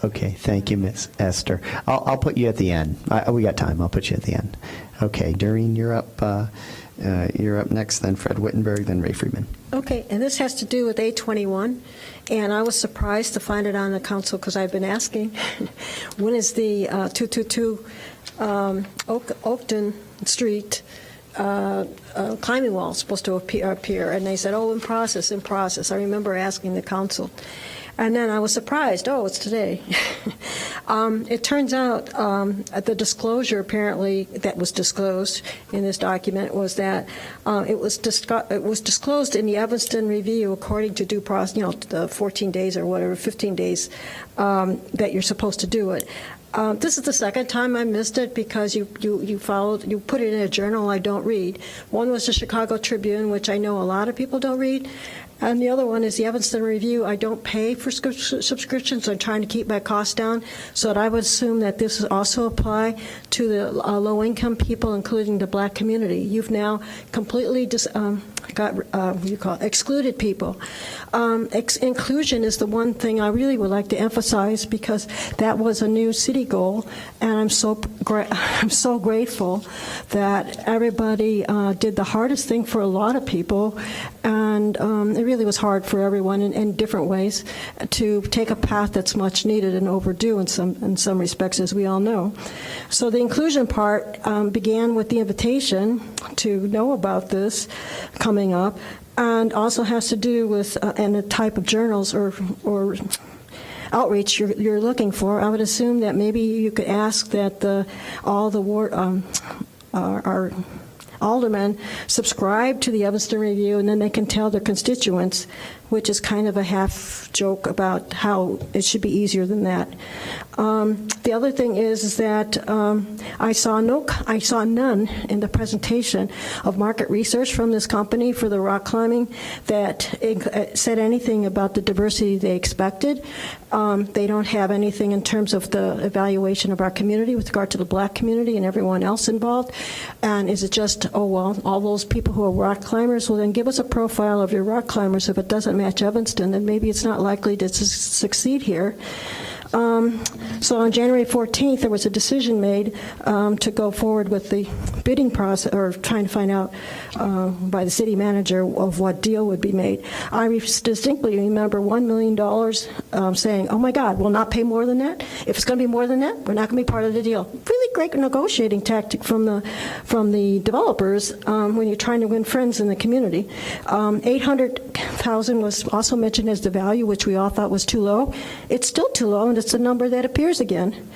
Okay, thank you, Miss Esther. I'll put you at the end. We got time. I'll put you at the end. Okay, Doreen, you're up. You're up next. Then Fred Wittenberg. Then Ray Friedman. Okay, and this has to do with A21, and I was surprised to find it on the council because I've been asking, when is the 222 Oakton Street climbing wall supposed to appear? And they said, oh, in process. I remember asking the council. And then I was surprised, oh, it's today. It turns out the disclosure apparently that was disclosed in this document was that it was disclosed in the Evanston Review according to due process, the 14 days or whatever, 15 days that you're supposed to do it. This is the second time I missed it because you put it in a journal I don't read. One was the Chicago Tribune, which I know a lot of people don't read. And the other one is the Evanston Review. I don't pay for subscriptions, so I'm trying to keep my costs down. So I would assume that this would also apply to the low-income people, including the Black community. You've now completely excluded people. Inclusion is the one thing I really would like to emphasize, because that was a new city goal, and I'm so grateful that everybody did the hardest thing for a lot of people, and it really was hard for everyone in different ways to take a path that's much needed and overdue in some respects, as we all know. So the inclusion part began with the invitation to know about this coming up, and also has to do with and the type of journals or outreach you're looking for. I would assume that maybe you could ask that all the our aldermen subscribe to the Evanston Review, and then they can tell their constituents, which is kind of a half joke about how it should be easier than that. The other thing is that I saw none in the presentation of market research from this company for the rock climbing that said anything about the diversity they expected. They don't have anything in terms of the evaluation of our community with regard to the Black community and everyone else involved. And is it just, oh, well, all those people who are rock climbers? Well, then give us a profile of your rock climbers. If it doesn't match Evanston, then maybe it's not likely to succeed here. So on January 14th, there was a decision made to go forward with the bidding process, or trying to find out by the city manager of what deal would be made. I distinctly remember $1 million saying, oh my God, we'll not pay more than that. If it's going to be more than that, we're not going to be part of the deal. Really great negotiating tactic from the developers when you're trying to win friends in the community. $800,000 was also mentioned as the value, which we all thought was too low. It's still too low, and it's a number that appears again.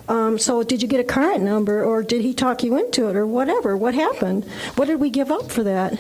So did you get a current number, or did he talk you into it, or whatever? What happened? What did we give up for that?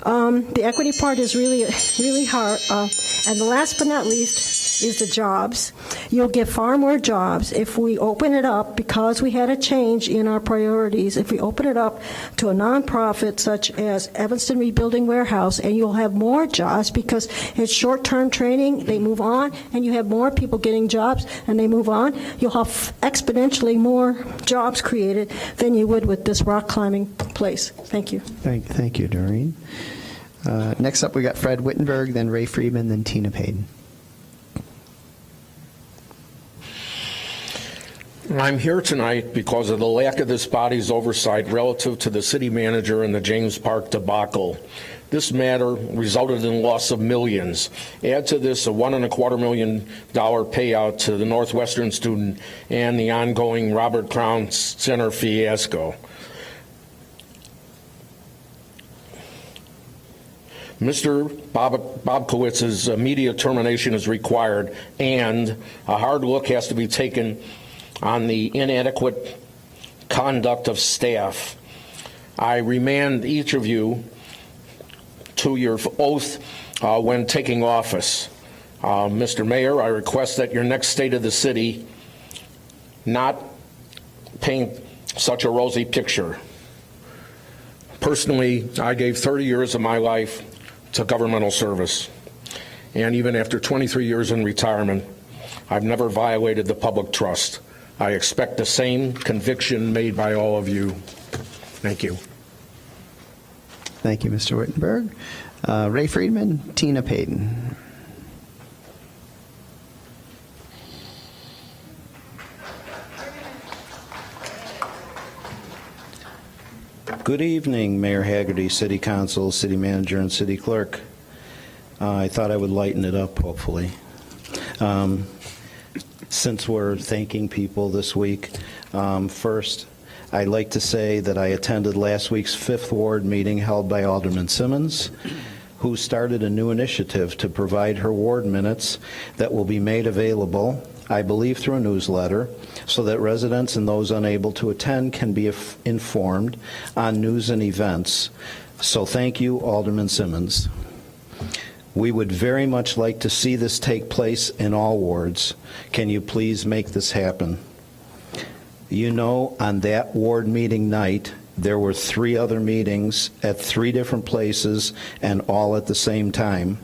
The equity part is really, really hard. And the last but not least is the jobs. You'll get far more jobs if we open it up, because we had a change in our priorities. If we open it up to a nonprofit such as Evanston Rebuilding Warehouse, and you'll have more jobs because it's short-term training, they move on, and you have more people getting jobs, and they move on. You'll have exponentially more jobs created than you would with this rock climbing place. Thank you. Thank you, Doreen. Next up, we got Fred Wittenberg, then Ray Friedman, then Tina Payton. I'm here tonight because of the lack of this body's oversight relative to the city manager and the James Park debacle. This matter resulted in loss of millions. Add to this a $1.25 million payout to the Northwestern student and the ongoing Robert Crown Center fiasco. Mr. Bobkowitz's immediate termination is required, and a hard look has to be taken on the inadequate conduct of staff. I remand each of you to your oath when taking office. Mr. Mayor, I request that your next state of the city not paint such a rosy picture. Personally, I gave 30 years of my life to governmental service, and even after 23 years in retirement, I've never violated the public trust. I expect the same conviction made by all of you. Thank you. Thank you, Mr. Wittenberg. Ray Friedman, Tina Payton. Good evening, Mayor Haggerty, City Council, City Manager, and City Clerk. I thought I would lighten it up, hopefully. Since we're thanking people this week, first, I'd like to say that I attended last week's 5th Ward meeting held by Alderman Simmons, who started a new initiative to provide her ward minutes that will be made available, I believe, through a newsletter, so that residents and those unable to attend can be informed on news and events. So thank you, Alderman Simmons. We would very much like to see this take place in all wards. Can you please make this happen? You know, on that ward meeting night, there were 3 other meetings at 3 different places and all at the same time.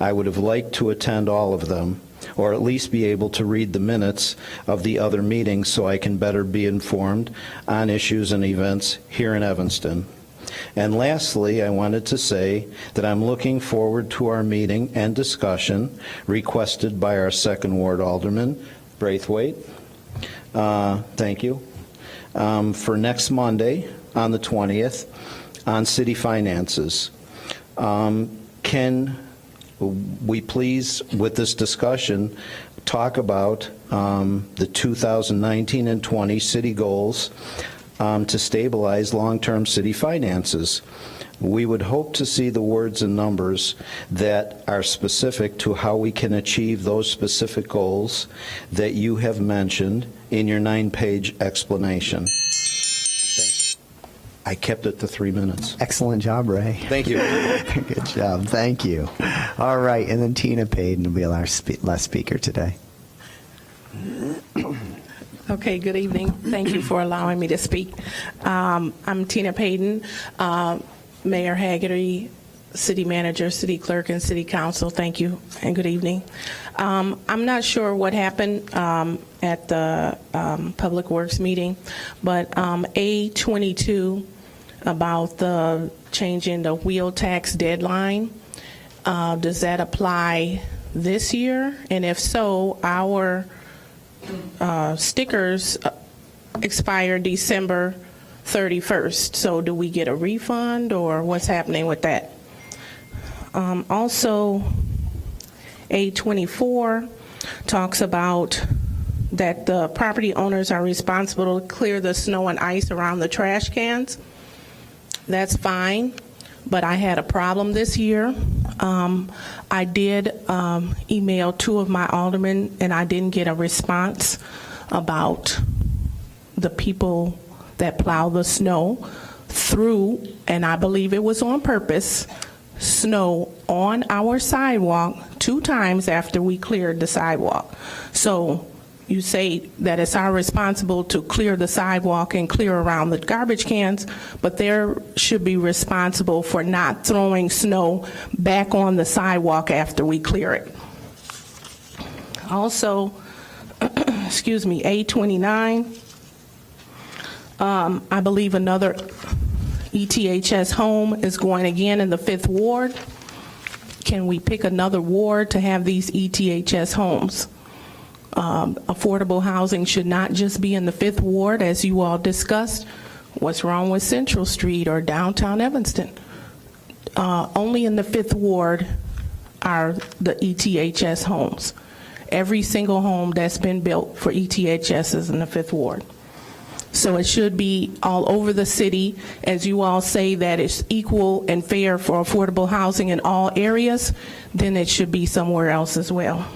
I would have liked to attend all of them, or at least be able to read the minutes of the other meetings so I can better be informed on issues and events here in Evanston. And lastly, I wanted to say that I'm looking forward to our meeting and discussion requested by our 2nd Ward Alderman, Braithwaite. Thank you. For next Monday, on the 20th, on city finances. Can we please, with this discussion, talk about the 2019 and 20 city goals to stabilize long-term city finances? We would hope to see the words and numbers that are specific to how we can achieve those specific goals that you have mentioned in your 9-page explanation. I kept it to 3 minutes. Excellent job, Ray. Thank you. Good job. Thank you. All right, and then Tina Payden will be our last speaker today. Okay, good evening. Thank you for allowing me to speak. I'm Tina Payden, Mayor Haggerty, City Manager, City Clerk, and City Council. Thank you, and good evening. I'm not sure what happened at the Public Works meeting, but A22 about the changing the wheel tax deadline, does that apply this year? And if so, our stickers expire December 31st. So do we get a refund, or what's happening with that? Also, A24 talks about that the property owners are responsible to clear the snow and ice around the trash cans. That's fine, but I had a problem this year. I did email 2 of my aldermen, and I didn't get a response about the people that plow the snow through, and I believe it was on purpose, snow on our sidewalk 2 times after we cleared the sidewalk. So you say that it's our responsible to clear the sidewalk and clear around the garbage cans, but they should be responsible for not throwing snow back on the sidewalk after we clear it. Also, excuse me, A29, I believe another ETHS home is going again in the 5th Ward. Can we pick another ward to have these ETHS homes? Affordable housing should not just be in the 5th Ward, as you all discussed. What's wrong with Central Street or downtown Evanston? Only in the 5th Ward are the ETHS homes. Every single home that's been built for ETHS is in the 5th Ward. So it should be all over the city. As you all say that it's equal and fair for affordable housing in all areas, then it should be somewhere else as well.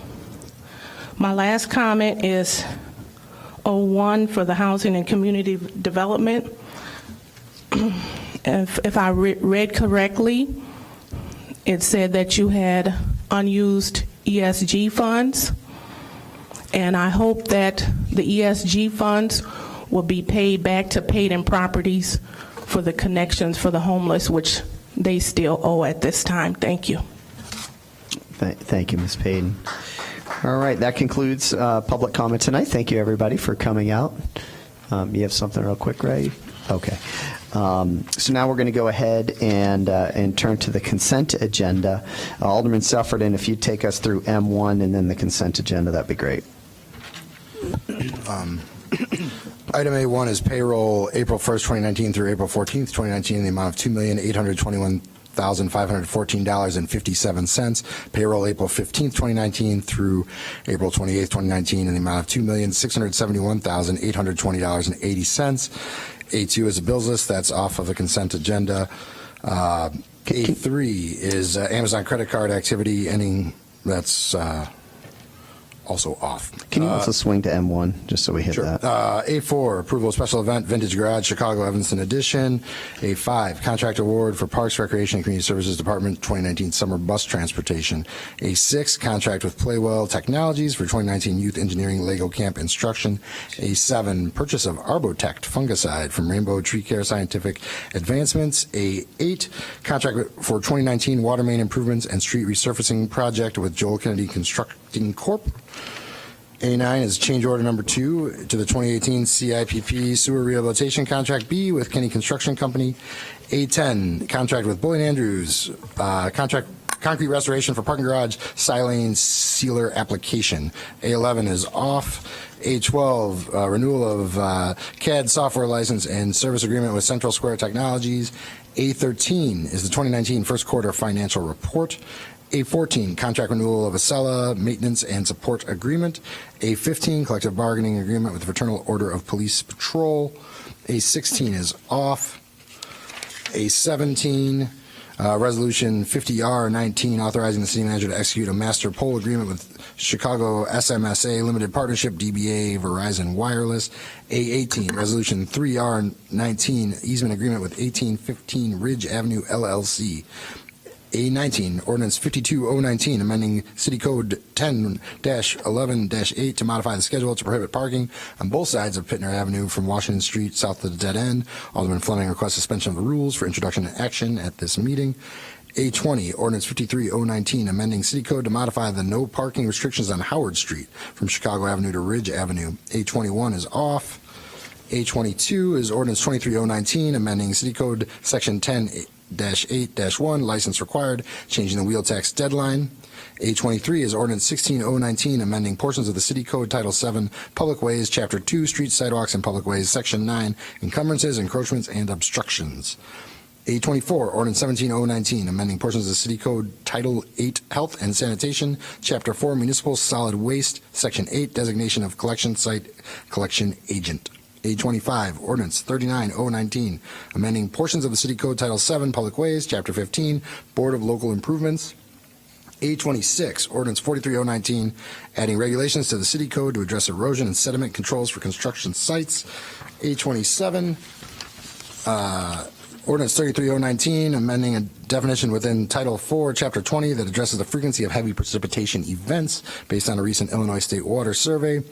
My last comment is 01 for the Housing and Community Development. If I read correctly, it said that you had unused ESG funds, and I hope that the ESG funds will be paid back to paid-in properties for the connections for the homeless, which they still owe at this time. Thank you. Thank you, Ms. Payden. All right, that concludes public comment tonight. Thank you, everybody, for coming out. You have something real quick, Ray? Okay. So now we're going to go ahead and turn to the consent agenda. Alderman Sufferton, if you'd take us through M1 and then the consent agenda, that'd be great. Item A1 is payroll April 1st, 2019 through April 14th, 2019 in the amount of $2,821,514.57. Payroll April 15th, 2019 through April 28th, 2019 in the amount of $2,671,820.80. A2 is a bills list that's off of the consent agenda. A3 is Amazon credit card activity ending. That's also off. Can you also swing to M1, just so we hit Sure. that? A4, approval of special event, Vintage Garage, Chicago Evanston Edition. A5, contract award for Parks, Recreation, and Community Services Department 2019 summer bus transportation. A6, contract with Playwell Technologies for 2019 youth engineering Lego camp instruction. A7, purchase of Arbotect fungicide from Rainbow Tree Care Scientific Advancements. A8, contract for 2019 water main improvements and street resurfacing project with Joel Kennedy Constructing Corp. A9 is change order number 2 to the 2018 CIPP sewer rehabilitation contract B with Kenny Construction Company. A10, contract with Boyd Andrews, contract concrete restoration for parking garage silane sealer application. A11 is off. A12, renewal of CAD software license and service agreement with Central Square Technologies. A13 is the 2019 first quarter financial report. A14, contract renewal of Acela maintenance and support agreement. A15, collective bargaining agreement with the Fraternal Order of Police Patrol. A16 is off. A17, Resolution 50R19, authorizing the city manager to execute a master poll agreement with Chicago SMSA Limited Partnership, DBA Verizon Wireless. A18, Resolution 3R19, easement agreement with 1815 Ridge Avenue LLC. A19, Ordinance 52019, amending City Code 10-11-8 to modify the schedule to prohibit parking on both sides of Pittner Avenue from Washington Street south of the dead end. Alderman Fleming requests suspension of the rules for introduction and action at this meeting. A20, Ordinance 53019, amending City Code to modify the no parking restrictions on Howard Street from Chicago Avenue to Ridge Avenue. A21 is off. A22 is Ordinance 23019, amending City Code Section 10-8-1, license required, changing the wheel tax deadline. A23 is Ordinance 16019, amending portions of the City Code Title 7, Public Ways, Chapter 2, Streets, Sidewalks, and Public Ways, Section 9, Encumbrances, Encroachments, and Obstructions. A24, Ordinance 17019, amending portions of the City Code Title 8, Health and Sanitation, Chapter 4, Municipal Solid Waste, Section 8, Designation of Collection Site, Collection Agent. A25, Ordinance 39019, amending portions of the City Code Title 7, Public Ways, Chapter 15, Board of Local Improvements. A26, Ordinance 43019, adding regulations to the City Code to address erosion and sediment controls for construction sites. A27, Ordinance 33019, amending a definition within Title 4, Chapter 20 that addresses the frequency of heavy precipitation events based on a recent Illinois State Water Survey.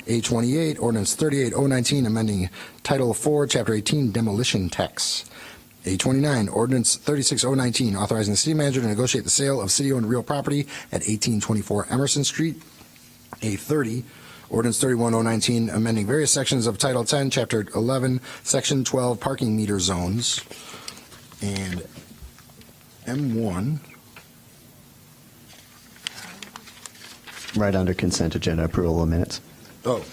A28, Ordinance 38019, amending Title 4, Chapter 18, demolition tax. A29, Ordinance 36019, authorizing the city manager to negotiate the sale of city-owned real property at 1824 Emerson Street. A30, Ordinance 31019, amending various sections of Title 10, Chapter 11, Section 12, parking meter zones. And M1. Right under consent agenda, approval of minutes. Oh,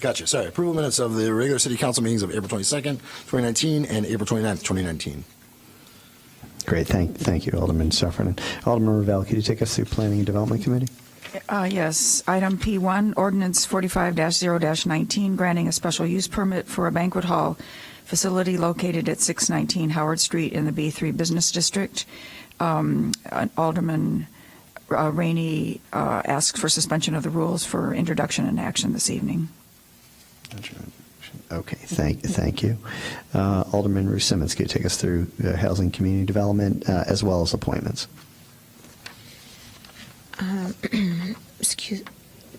gotcha. Sorry. Approval minutes of the regular city council meetings of April 22nd, 2019, and April 29th, 2019. Great, thank you, Alderman Sufferman. Alderman Ravel, could you take us through Planning and Development Committee? Yes. Item P1, Ordinance 45-0-19, granting a special use permit for a banquet hall facility located at 619 Howard Street in the B3 Business District. Alderman Rainey asks for suspension of the rules for introduction and action this evening. Okay, thank you. Alderman Ruth Simmons, could you take us through Housing Community Development as well as appointments?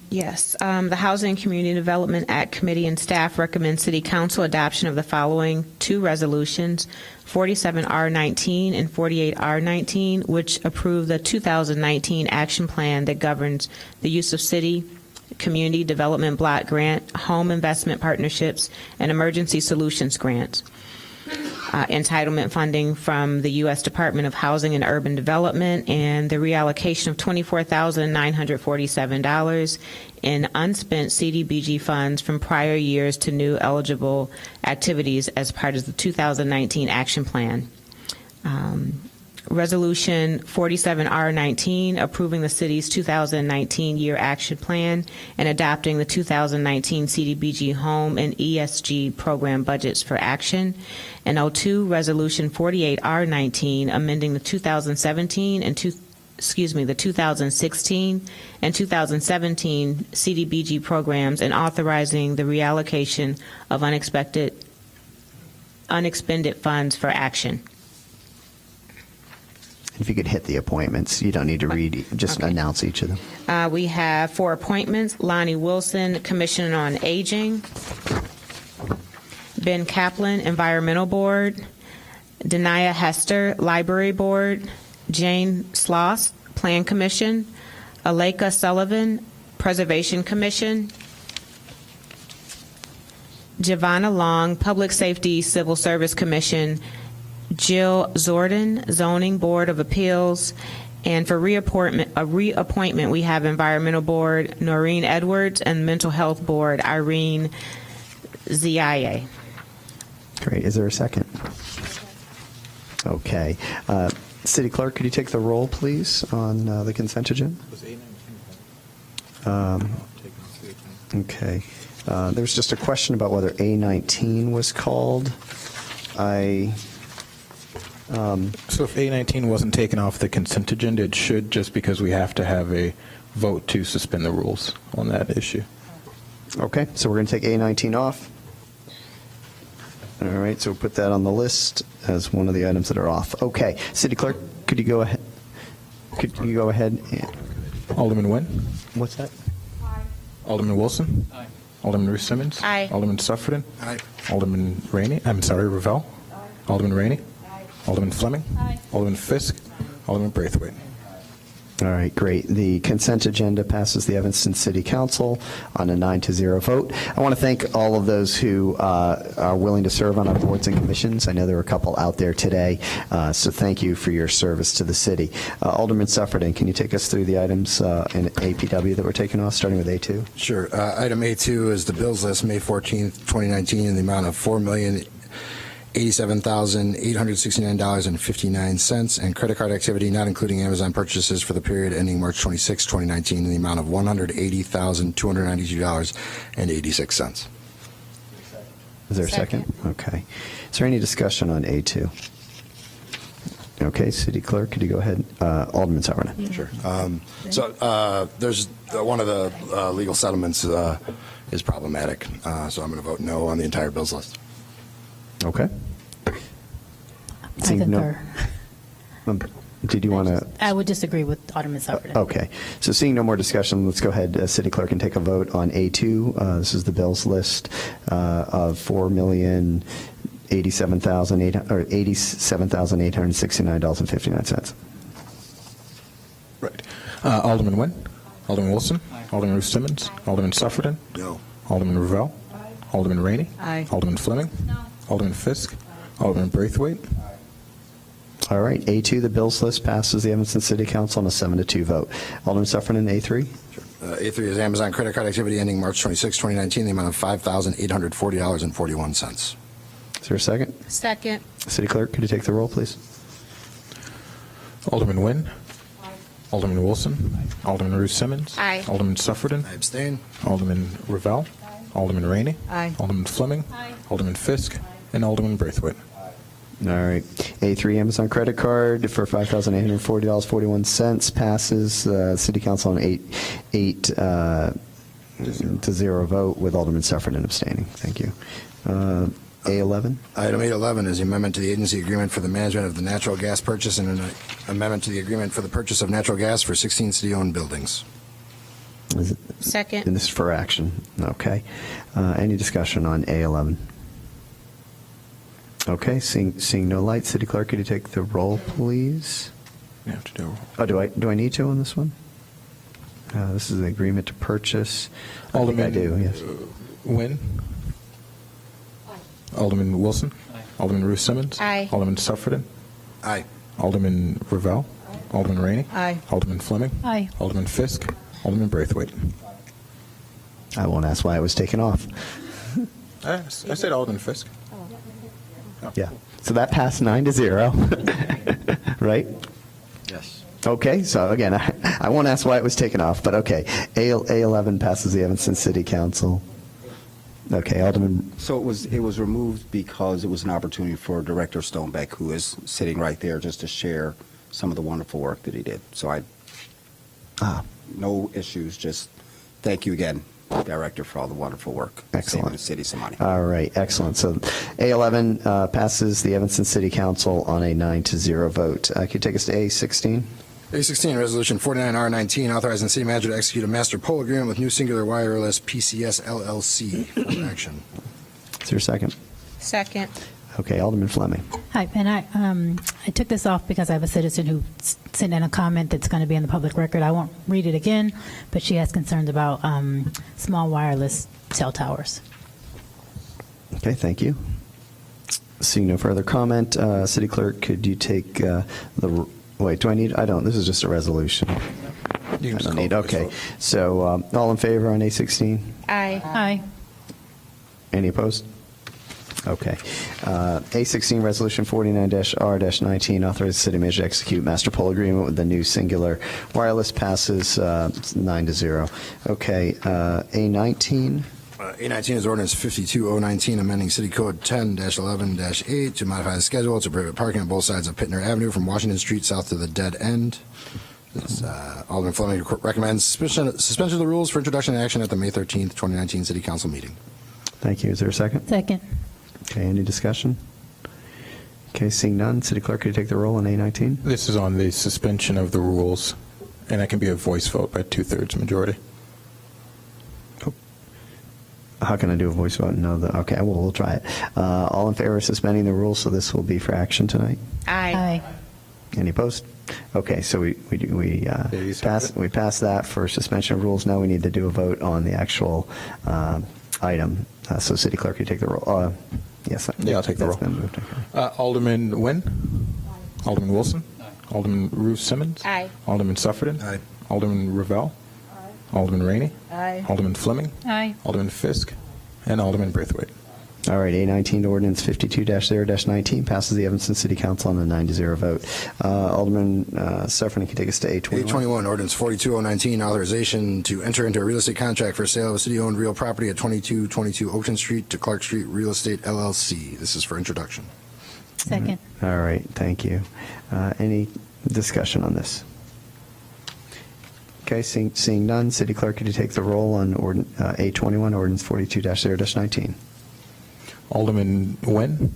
Yes. The Housing and Community Development Act Committee and staff recommend City Council adoption of the following two resolutions, 47R19 and 48R19, which approve the 2019 action plan that governs the use of city community development block grant, home investment partnerships, and emergency solutions grants. Entitlement funding from the U.S. Department of Housing and Urban Development, and the reallocation of $24,947 in unspent CDBG funds from prior years to new eligible activities as part of the 2019 action plan. Resolution 47R19, approving the city's 2019 year action plan and adopting the 2019 CDBG home and ESG program budgets for action. And 02, Resolution 48R19, amending the 2017 and the 2016 and 2017 CDBG programs and authorizing the reallocation of unexpended funds for action. If you could hit the appointments, you don't need to read, just announce each of them. We have 4 appointments: Lonnie Wilson, Commission on Aging; Ben Kaplan, Environmental Board; Denia Hester, Library Board; Jane Sloss, Plan Commission; Aleka Sullivan, Preservation Commission; Giovanna Long, Public Safety Civil Service Commission; Jill Zordan, Zoning Board of Appeals; and for reappointment, we have Environmental Board, Noreen Edwards, and Mental Health Board, Irene Ziaye. Great. Is there a second? Okay. City Clerk, could you take the roll, please, on the consent agenda? Okay. There was just a question about whether A19 was called. So if A19 wasn't taken off the consent agenda, it should, just because we have to have a vote to suspend the rules on that issue. Okay, so we're going to take A19 off. All right, so we'll put that on the list as one of the items that are off. Okay, City Clerk, could you go ahead? Alderman Nguyen? What's that? Alderman Wilson? Aye. Alderman Ruth Simmons? Aye. Alderman Suffredin? Aye. Alderman Ravel? Alderman Rainey? Alderman Fleming? Aye. Alderman Fisk? Alderman Braithwaite? All right, great. The consent agenda passes the Evanston City Council on a 9-0 vote. I want to thank all of those who are willing to serve on our boards and commissions. I know there are a couple out there today, so thank you for your service to the city. Alderman Suffredin, can you take us through the items in APW that we're taking off, starting with A2? Sure. Item A2 is the bills list, May 14th, 2019, in the amount of $4,087,869.59, and credit card activity not including Amazon purchases for the period ending March 26, 2019, in the amount of $180,292.86. Is there a second? Okay. Is there any discussion on A2? Okay, City Clerk, could you go ahead? Alderman Suffredin. Sure. So there's one of the legal settlements is problematic, so I'm going to vote no on the entire bills list. Okay. Did you want to? I would disagree with Alderman Suffredin. Okay. So seeing no more discussion, let's go ahead, City Clerk, and take a vote on A2. This is the bills list of $4,087,869.59. Right. Alderman Nguyen? Alderman Wilson? Aye. Alderman Ruth Simmons? Aye. Alderman Suffredin? No. Alderman Ravel? Aye. Alderman Rainey? Aye. Alderman Fleming? No. Alderman Fisk? Alderman Braithwaite? All right. A2, the bills list passes the Evanston City Council on a 7-2 vote. Alderman Suffredin, A3? Sure. A3 is Amazon credit card activity ending March 26, 2019, the amount of $5,840.41. Is there a second? Second. City Clerk, could you take the roll, please? Alderman Nguyen? Aye. Alderman Wilson? Aye. Alderman Ruth Simmons? Aye. Alderman Suffredin? I abstain. Alderman Ravel? Aye. Alderman Rainey? Aye. Alderman Fleming? Aye. Alderman Fisk? And Alderman Braithwaite? All right. A3, Amazon credit card for $5,840.41 passes. City Council on 8-0 vote with Alderman Suffredin abstaining. Thank you. A11? Item 811 is the amendment to the agency agreement for the management of the natural gas purchase and an amendment to the agreement for the purchase of natural gas for 16 city-owned buildings. Second. And this is for action. Okay. Any discussion on A11? Okay. Seeing no light, City Clerk, could you take the roll, please? You have to do a roll. Oh, do I need to on this one? This is the agreement to purchase. Alderman I do, yes. Nguyen? Alderman Wilson? Aye. Alderman Ruth Simmons? Aye. Alderman Suffredin? Aye. Alderman Ravel? Aye. Alderman Rainey? Aye. Alderman Fleming? Aye. Alderman Fisk? Alderman Braithwaite? I won't ask why it was taken off. I said Alderman Fisk. Yeah. So that passed 9-0, right? Yes. Okay. So again, I won't ask why it was taken off, but okay. A11 passes the Evanston City Council. Okay, Alderman. So it was removed because it was an opportunity for Director Stonebeck, who is sitting right there, just to share some of the wonderful work that he did. So no issues, just thank you again, Director, for all the wonderful work. Excellent. Saving the city some money. All right, excellent. So A11 passes the Evanston City Council on a 9-0 vote. Could you take us to A16? A16, Resolution 49R19, authorizing the city manager to execute a master poll agreement with New Singular Wireless PCS LLC for action. Is there a second? Second. Okay, Alderman Fleming. Hi, and I took this off because I have a citizen who sent in a comment that's going to be in the public record. I won't read it again, but she has concerns about small wireless cell towers. Okay, thank you. Seeing no further comment, City Clerk, could you take wait, do I need, I don't, this is just a resolution. You can I just don't call need, voice okay. vote. So all in favor on A16? Aye. Aye. Any opposed? Okay. A16, Resolution 49-R-19, authorizes the city manager to execute master poll agreement with the New Singular Wireless, passes 9-0. Okay, A19. A19 is ordinance 52019, amending City Code 10-11-8 to modify the schedule to prohibit parking on both sides of Pittner Avenue from Washington Street south to the dead end. Alderman Fleming recommends suspension of the rules for introduction and action at the May 13th, 2019 City Council meeting. Thank you. Is there a second? Second. Okay, any discussion? Okay, seeing none, City Clerk, could you take the roll on A19? This is on the suspension of the rules, and that can be a voice vote by 2/3 majority. How can I do a voice vote? No, okay, well, we'll try it. All in favor of suspending the rules, so this will be for action tonight? Aye. Any opposed? Okay, so we pass that for suspension of rules. Now we need to do a vote on the actual item. So City Clerk, you take the roll. Yes. Yeah, I'll take the that's roll. been moved. Okay. Alderman Nguyen? Alderman Wilson? Alderman Ruth Simmons? Aye. Alderman Sufferton? Aye. Alderman Ravel? Alderman Rainey? Aye. Alderman Fleming? Aye. Alderman Fisk? And Alderman Braithwaite. All right, A19 ordinance 52-0-19 passes the Evanston City Council on a 9-0 vote. Alderman Sufferton, can take us to A21. A21, ordinance 42019, authorization to enter into a real estate contract for sale of city-owned real property at 2222 Ocean Street to Clark Street Real Estate LLC. This is for introduction. Second. All right, thank you. Any discussion on this? Okay, seeing none, City Clerk, could you take the roll on A21, ordinance 42-0-19? Alderman Nguyen?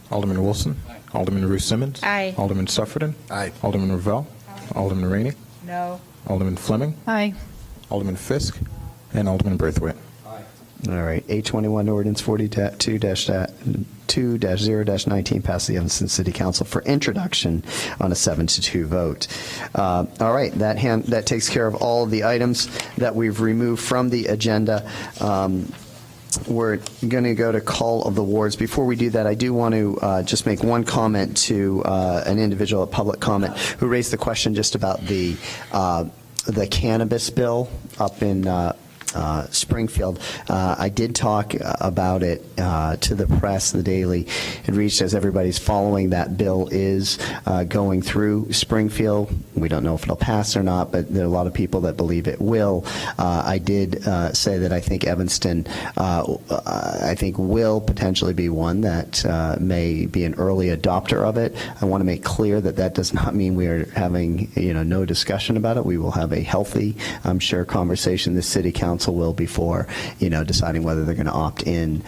Alderman Wilson? Alderman Ruth Simmons? Aye. Alderman Sufferton? Aye. Alderman Ravel? Alderman Rainey? No. Alderman Fleming? Aye. Alderman Fisk? And Alderman Braithwaite. All right, A21 ordinance 42-0-19 passed the Evanston City Council for introduction on a 7-2 vote. All right, that takes care of all of the items that we've removed from the agenda. We're going to go to call of the wards. Before we do that, I do want to just make one comment to an individual, a public comment, who raised the question just about the cannabis bill up in Springfield. I did talk about it to the press, the Daily. It reached, as everybody's following, that bill is going through Springfield. We don't know if it'll pass or not, but there are a lot of people that believe it will. I did say that I think Evanston, I think will potentially be one that may be an early adopter of it. I want to make clear that that does not mean we are having no discussion about it. We will have a healthy, I'm sure, conversation. The City Council will before deciding whether they're going to opt in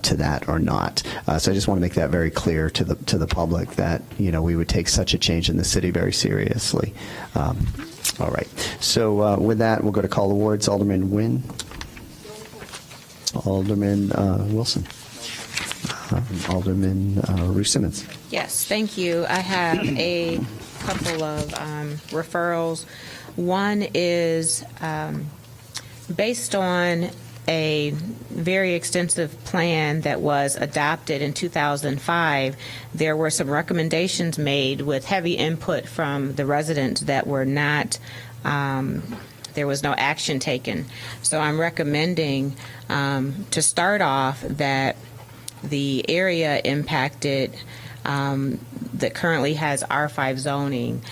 to that or not. So I just want to make that very clear to the public that we would take such a change in the city very seriously. All right. So with that, we'll go to call the wards. Alderman Nguyen. Alderman Wilson. Alderman Ruth Simmons. Yes, thank you. I have a couple of referrals. One is based on a very extensive plan that was adopted in 2005, there were some recommendations made with heavy input from the residents that were not, there was no action taken. So I'm recommending to start off that the area impacted that currently has R5 zoning,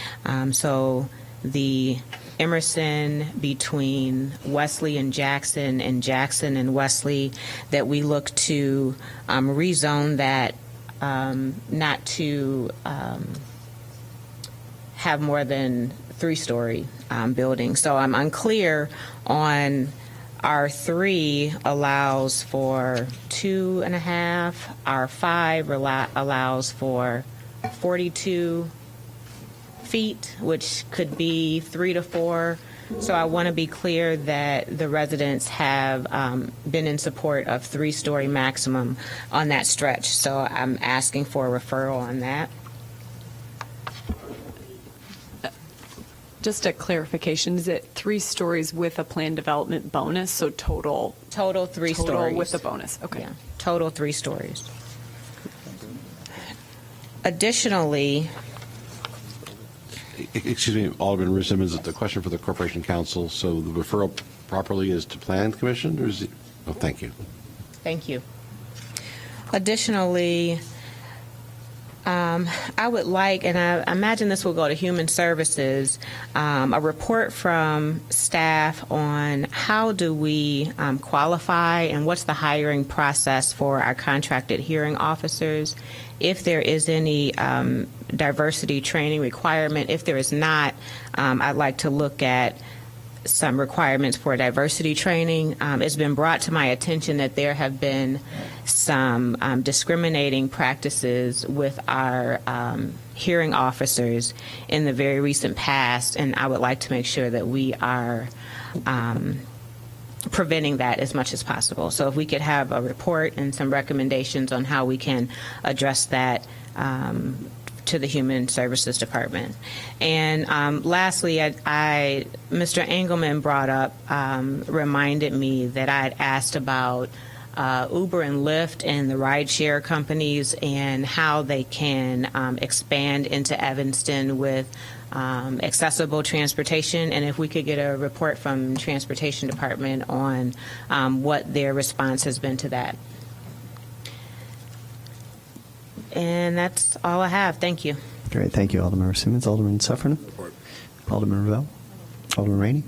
so the Emerson between Wesley and Jackson and Wesley, that we look to rezone that not to have more than 3-story buildings. So I'm unclear on R3 allows for 2.5, R5 allows for 42 feet, which could be 3 to 4. So I want to be clear that the residents have been in support of 3-story maximum on that stretch. So I'm asking for a referral on that. Just a clarification, is it 3 stories with a planned development bonus, so total? Total 3 stories. Total with the bonus, okay. Yeah, total 3 stories. Additionally, Excuse me, Alderman Ruth Simmons, the question for the Corporation Council, so the referral properly is to Plan Commission, or is it? Oh, thank you. thank you. Additionally, I would like, and I imagine this will go to Human Services, a report from staff on how do we qualify and what's the hiring process for our contracted hearing officers. If there is any diversity training requirement, if there is not, I'd like to look at some requirements for diversity training. It's been brought to my attention that there have been some discriminating practices with our hearing officers in the very recent past, and I would like to make sure that we are preventing that as much as possible. So if we could have a report and some recommendations on how we can address that to the Human Services Department. And lastly, Mr. Engelman brought up, reminded me that I had asked about Uber and Lyft and the rideshare companies and how they can expand into Evanston with accessible transportation, and if we could get a report from Transportation Department on what their response has been to that. And that's all I have. Thank you. Great. Thank you, Alderman Simmons. Alderman Sufferman? Alderman Ravel? Alderman Rainey?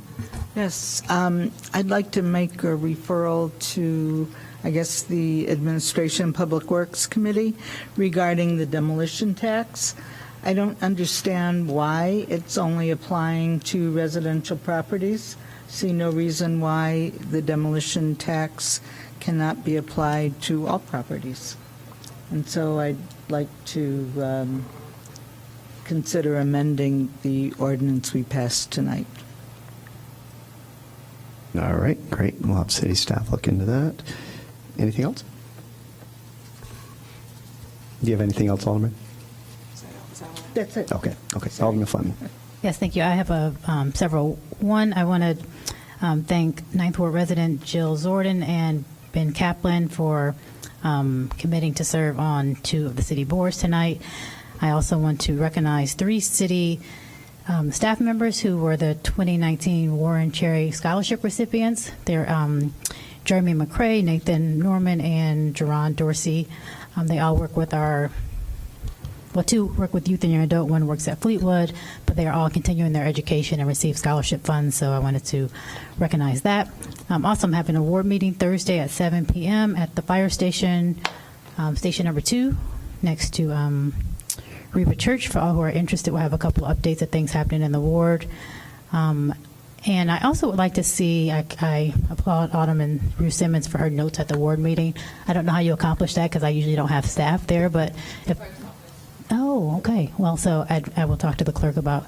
Yes. I'd like to make a referral to, I guess, the Administration Public Works Committee regarding the demolition tax. I don't understand why it's only applying to residential properties. See no reason why the demolition tax cannot be applied to all properties. And so I'd like to consider amending the ordinance we passed tonight. All right, great. We'll have city staff look into that. Anything else? Do you have anything else, Alderman? That's it. Okay. Alderman Fleming. Yes, thank you. I have several. One, I want to thank Ninth Ward resident Jill Zordon and Ben Kaplan for committing to serve on 2 of the city boards tonight. I also want to recognize 3 city staff members who were the 2019 Warren Cherry Scholarship recipients. They're Jeremy McCrae, Nathan Norman, and Jerron Dorsey. They all work with 2 work with youth and young adult, 1 works at Fleetwood, but they are all continuing their education and receive scholarship funds, so I wanted to recognize that. Also, I'm having an award meeting Thursday at 7 p.m. at the fire station, station number 2, next to Reba Church. For all who are interested, we'll have a couple of updates of things happening in the ward. And I also would like to see, I applaud Alderman Ruth Simmons for her notes at the ward meeting. I don't know how you accomplish that because I usually don't have staff there, but oh, okay. Well, so I will talk to the clerk about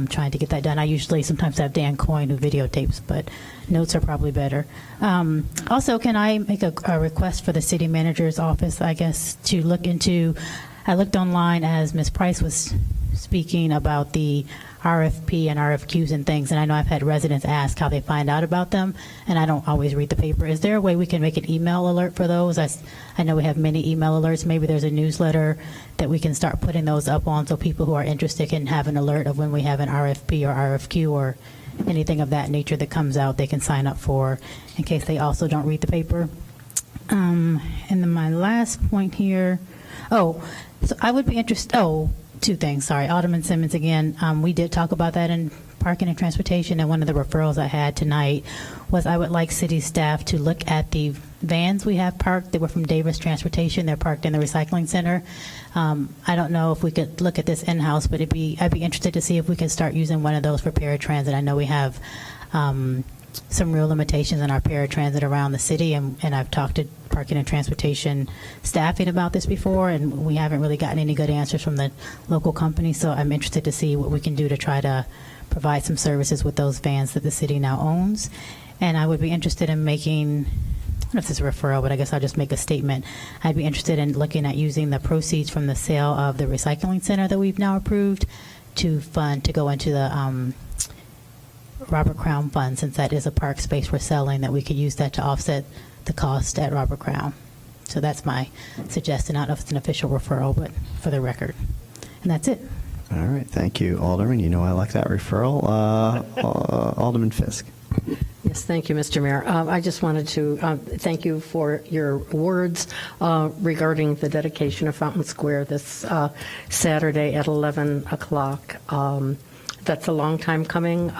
trying to get that done. I usually sometimes have Dan Coyne who videotapes, but notes are probably better. Also, can I make a request for the city manager's office, I guess, to look into, I looked online as Ms. Price was speaking about the RFP and RFQs and things, and I know I've had residents ask how they find out about them, and I don't always read the paper. Is there a way we can make an email alert for those? I know we have many email alerts. Maybe there's a newsletter that we can start putting those up on so people who are interested can have an alert of when we have an RFP or RFQ or anything of that nature that comes out they can sign up for in case they also don't read the paper. And then my last point here, so I would be interested, 2 things, sorry. Alderman Simmons, again, we did talk about that in parking and transportation, and one of the referrals I had tonight was I would like city staff to look at the vans we have parked. They were from Davis Transportation. They're parked in the recycling center. I don't know if we could look at this in-house, but I'd be interested to see if we can start using one of those for paratransit. I know we have some real limitations in our paratransit around the city, and I've talked to parking and transportation staffing about this before, and we haven't really gotten any good answers from the local company. So I'm interested to see what we can do to try to provide some services with those vans that the city now owns. And I would be interested in making, I don't know if this is a referral, but I guess I'll just make a statement. I'd be interested in looking at using the proceeds from the sale of the recycling center that we've now approved to go into the Robert Crown Fund, since that is a park space we're selling, that we could use that to offset the cost at Robert Crown. So that's my suggestion. I don't know if it's an official referral, but for the record. And that's it. All right, thank you, Alderman. You know I like that referral. Alderman Fisk. Yes, thank you, Mr. Mayor. I just wanted to thank you for your words regarding the dedication of Fountain Square this Saturday at 11 o'clock. That's a long time coming.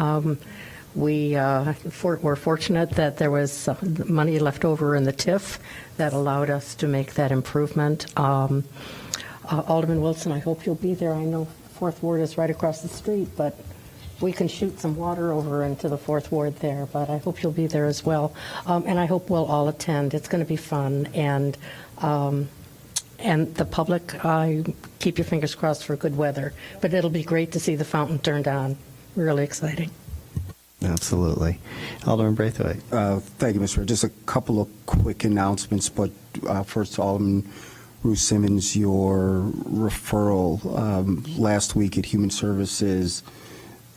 We're fortunate that there was money left over in the TIF that allowed us to make that improvement. Alderman Wilson, I hope you'll be there. I know Fourth Ward is right across the street, but we can shoot some water over into the Fourth Ward there, but I hope you'll be there as well. And I hope we'll all attend. It's going to be fun. And the public, keep your fingers crossed for good weather. But it'll be great to see the fountain turned on. Really exciting. Absolutely. Alderman Braithwaite. Thank you, Mr. Mayor. Just a couple of quick announcements, but first to Alderman Ruth Simmons, your referral last week at Human Services,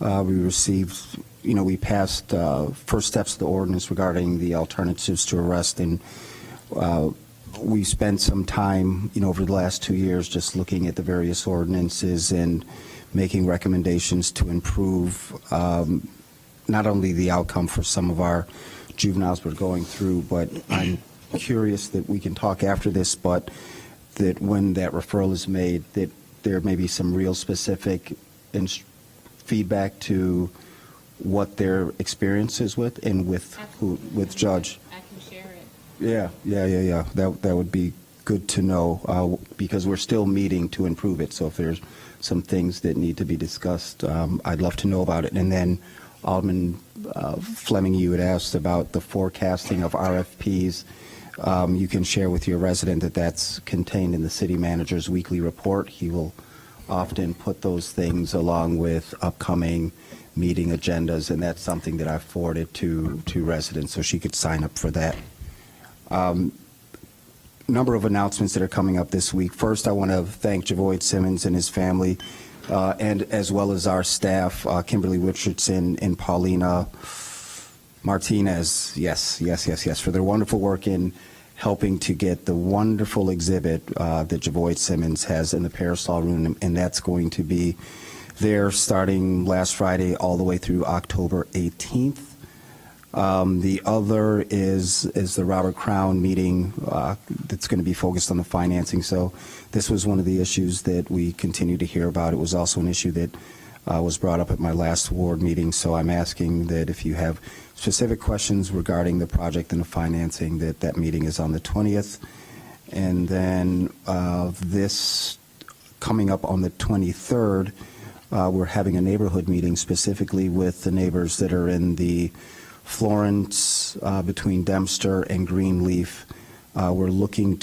we received, we passed first steps of the ordinance regarding the alternatives to arrest, and we spent some time, over the last 2 years just looking at the various ordinances and making recommendations to improve not only the outcome for some of our juveniles we're going through, but I'm curious that we can talk after this, but that when that referral is made, that there may be some real specific feedback to what their experience is with and with Judge. I can share it. Yeah. That would be good to know because we're still meeting to improve it. So if there's some things that need to be discussed, I'd love to know about it. And then Alderman Fleming, you had asked about the forecasting of RFPs. You can share with your resident that that's contained in the city manager's weekly report. He will often put those things along with upcoming meeting agendas, and that's something that I've forwarded to residents so she could sign up for that. Number of announcements that are coming up this week. First, I want to thank Javoid Simmons and his family, and as well as our staff, Kimberly Richardson and Paulina Martinez, yes, for their wonderful work in helping to get the wonderful exhibit that Javoid Simmons has in the Parasol Room, and that's going to be there starting last Friday all the way through October 18th. The other is the Robert Crown meeting that's going to be focused on the financing. So this was one of the issues that we continue to hear about. It was also an issue that was brought up at my last ward meeting. So I'm asking that if you have specific questions regarding the project and the financing, that meeting is on the 20th. And then this coming up on the 23rd, we're having a neighborhood meeting specifically with the neighbors that are in the Florence between Dempster and Greenleaf. We're looking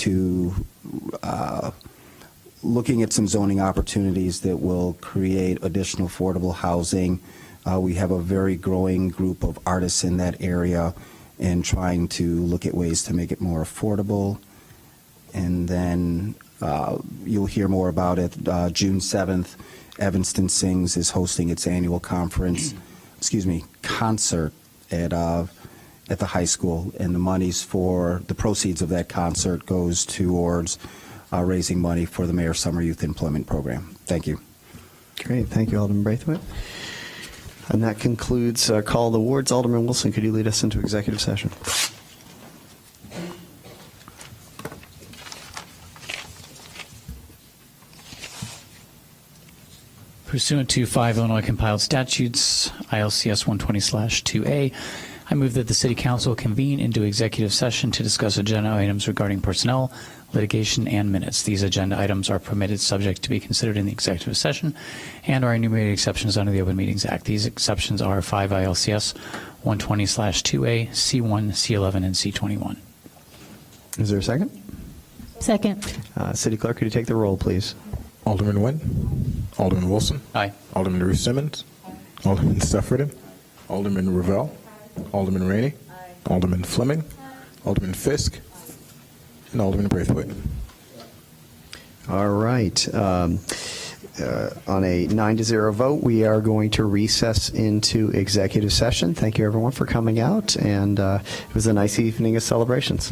at some zoning opportunities that will create additional affordable housing. We have a very growing group of artists in that area and trying to look at ways to make it more affordable. And then you'll hear more about it. June 7th, Evanston Sings is hosting its annual concert at the high school, and the proceeds of that concert goes towards raising money for the Mayor's Summer Youth Employment Program. Thank you. Great. Thank you, Alderman Braithwaite. And that concludes our call of the wards. Alderman Wilson, could you lead us into executive session? Pursuant to 5 Illinois compiled statutes, ILCS 120/2A, I move that the City Council convene into executive session to discuss agenda items regarding personnel, litigation, and minutes. These agenda items are permitted subject to be considered in the executive session and are enumerated exceptions under the Open Meetings Act. These exceptions are 5 ILCS 120/2A, C1, C11, and C21. Is there a second? Second. City Clerk, could you take the roll, please? Alderman Nguyen. Alderman Wilson. Aye. Alderman Ruth Simmons. Alderman Sufferton. Alderman Ravel. Alderman Rainey. Alderman Fleming. Alderman Fisk. And Alderman Braithwaite. All right. On a 9-0 vote, we are going to recess into executive session. Thank you, everyone, for coming out, and it was a nice evening of celebrations.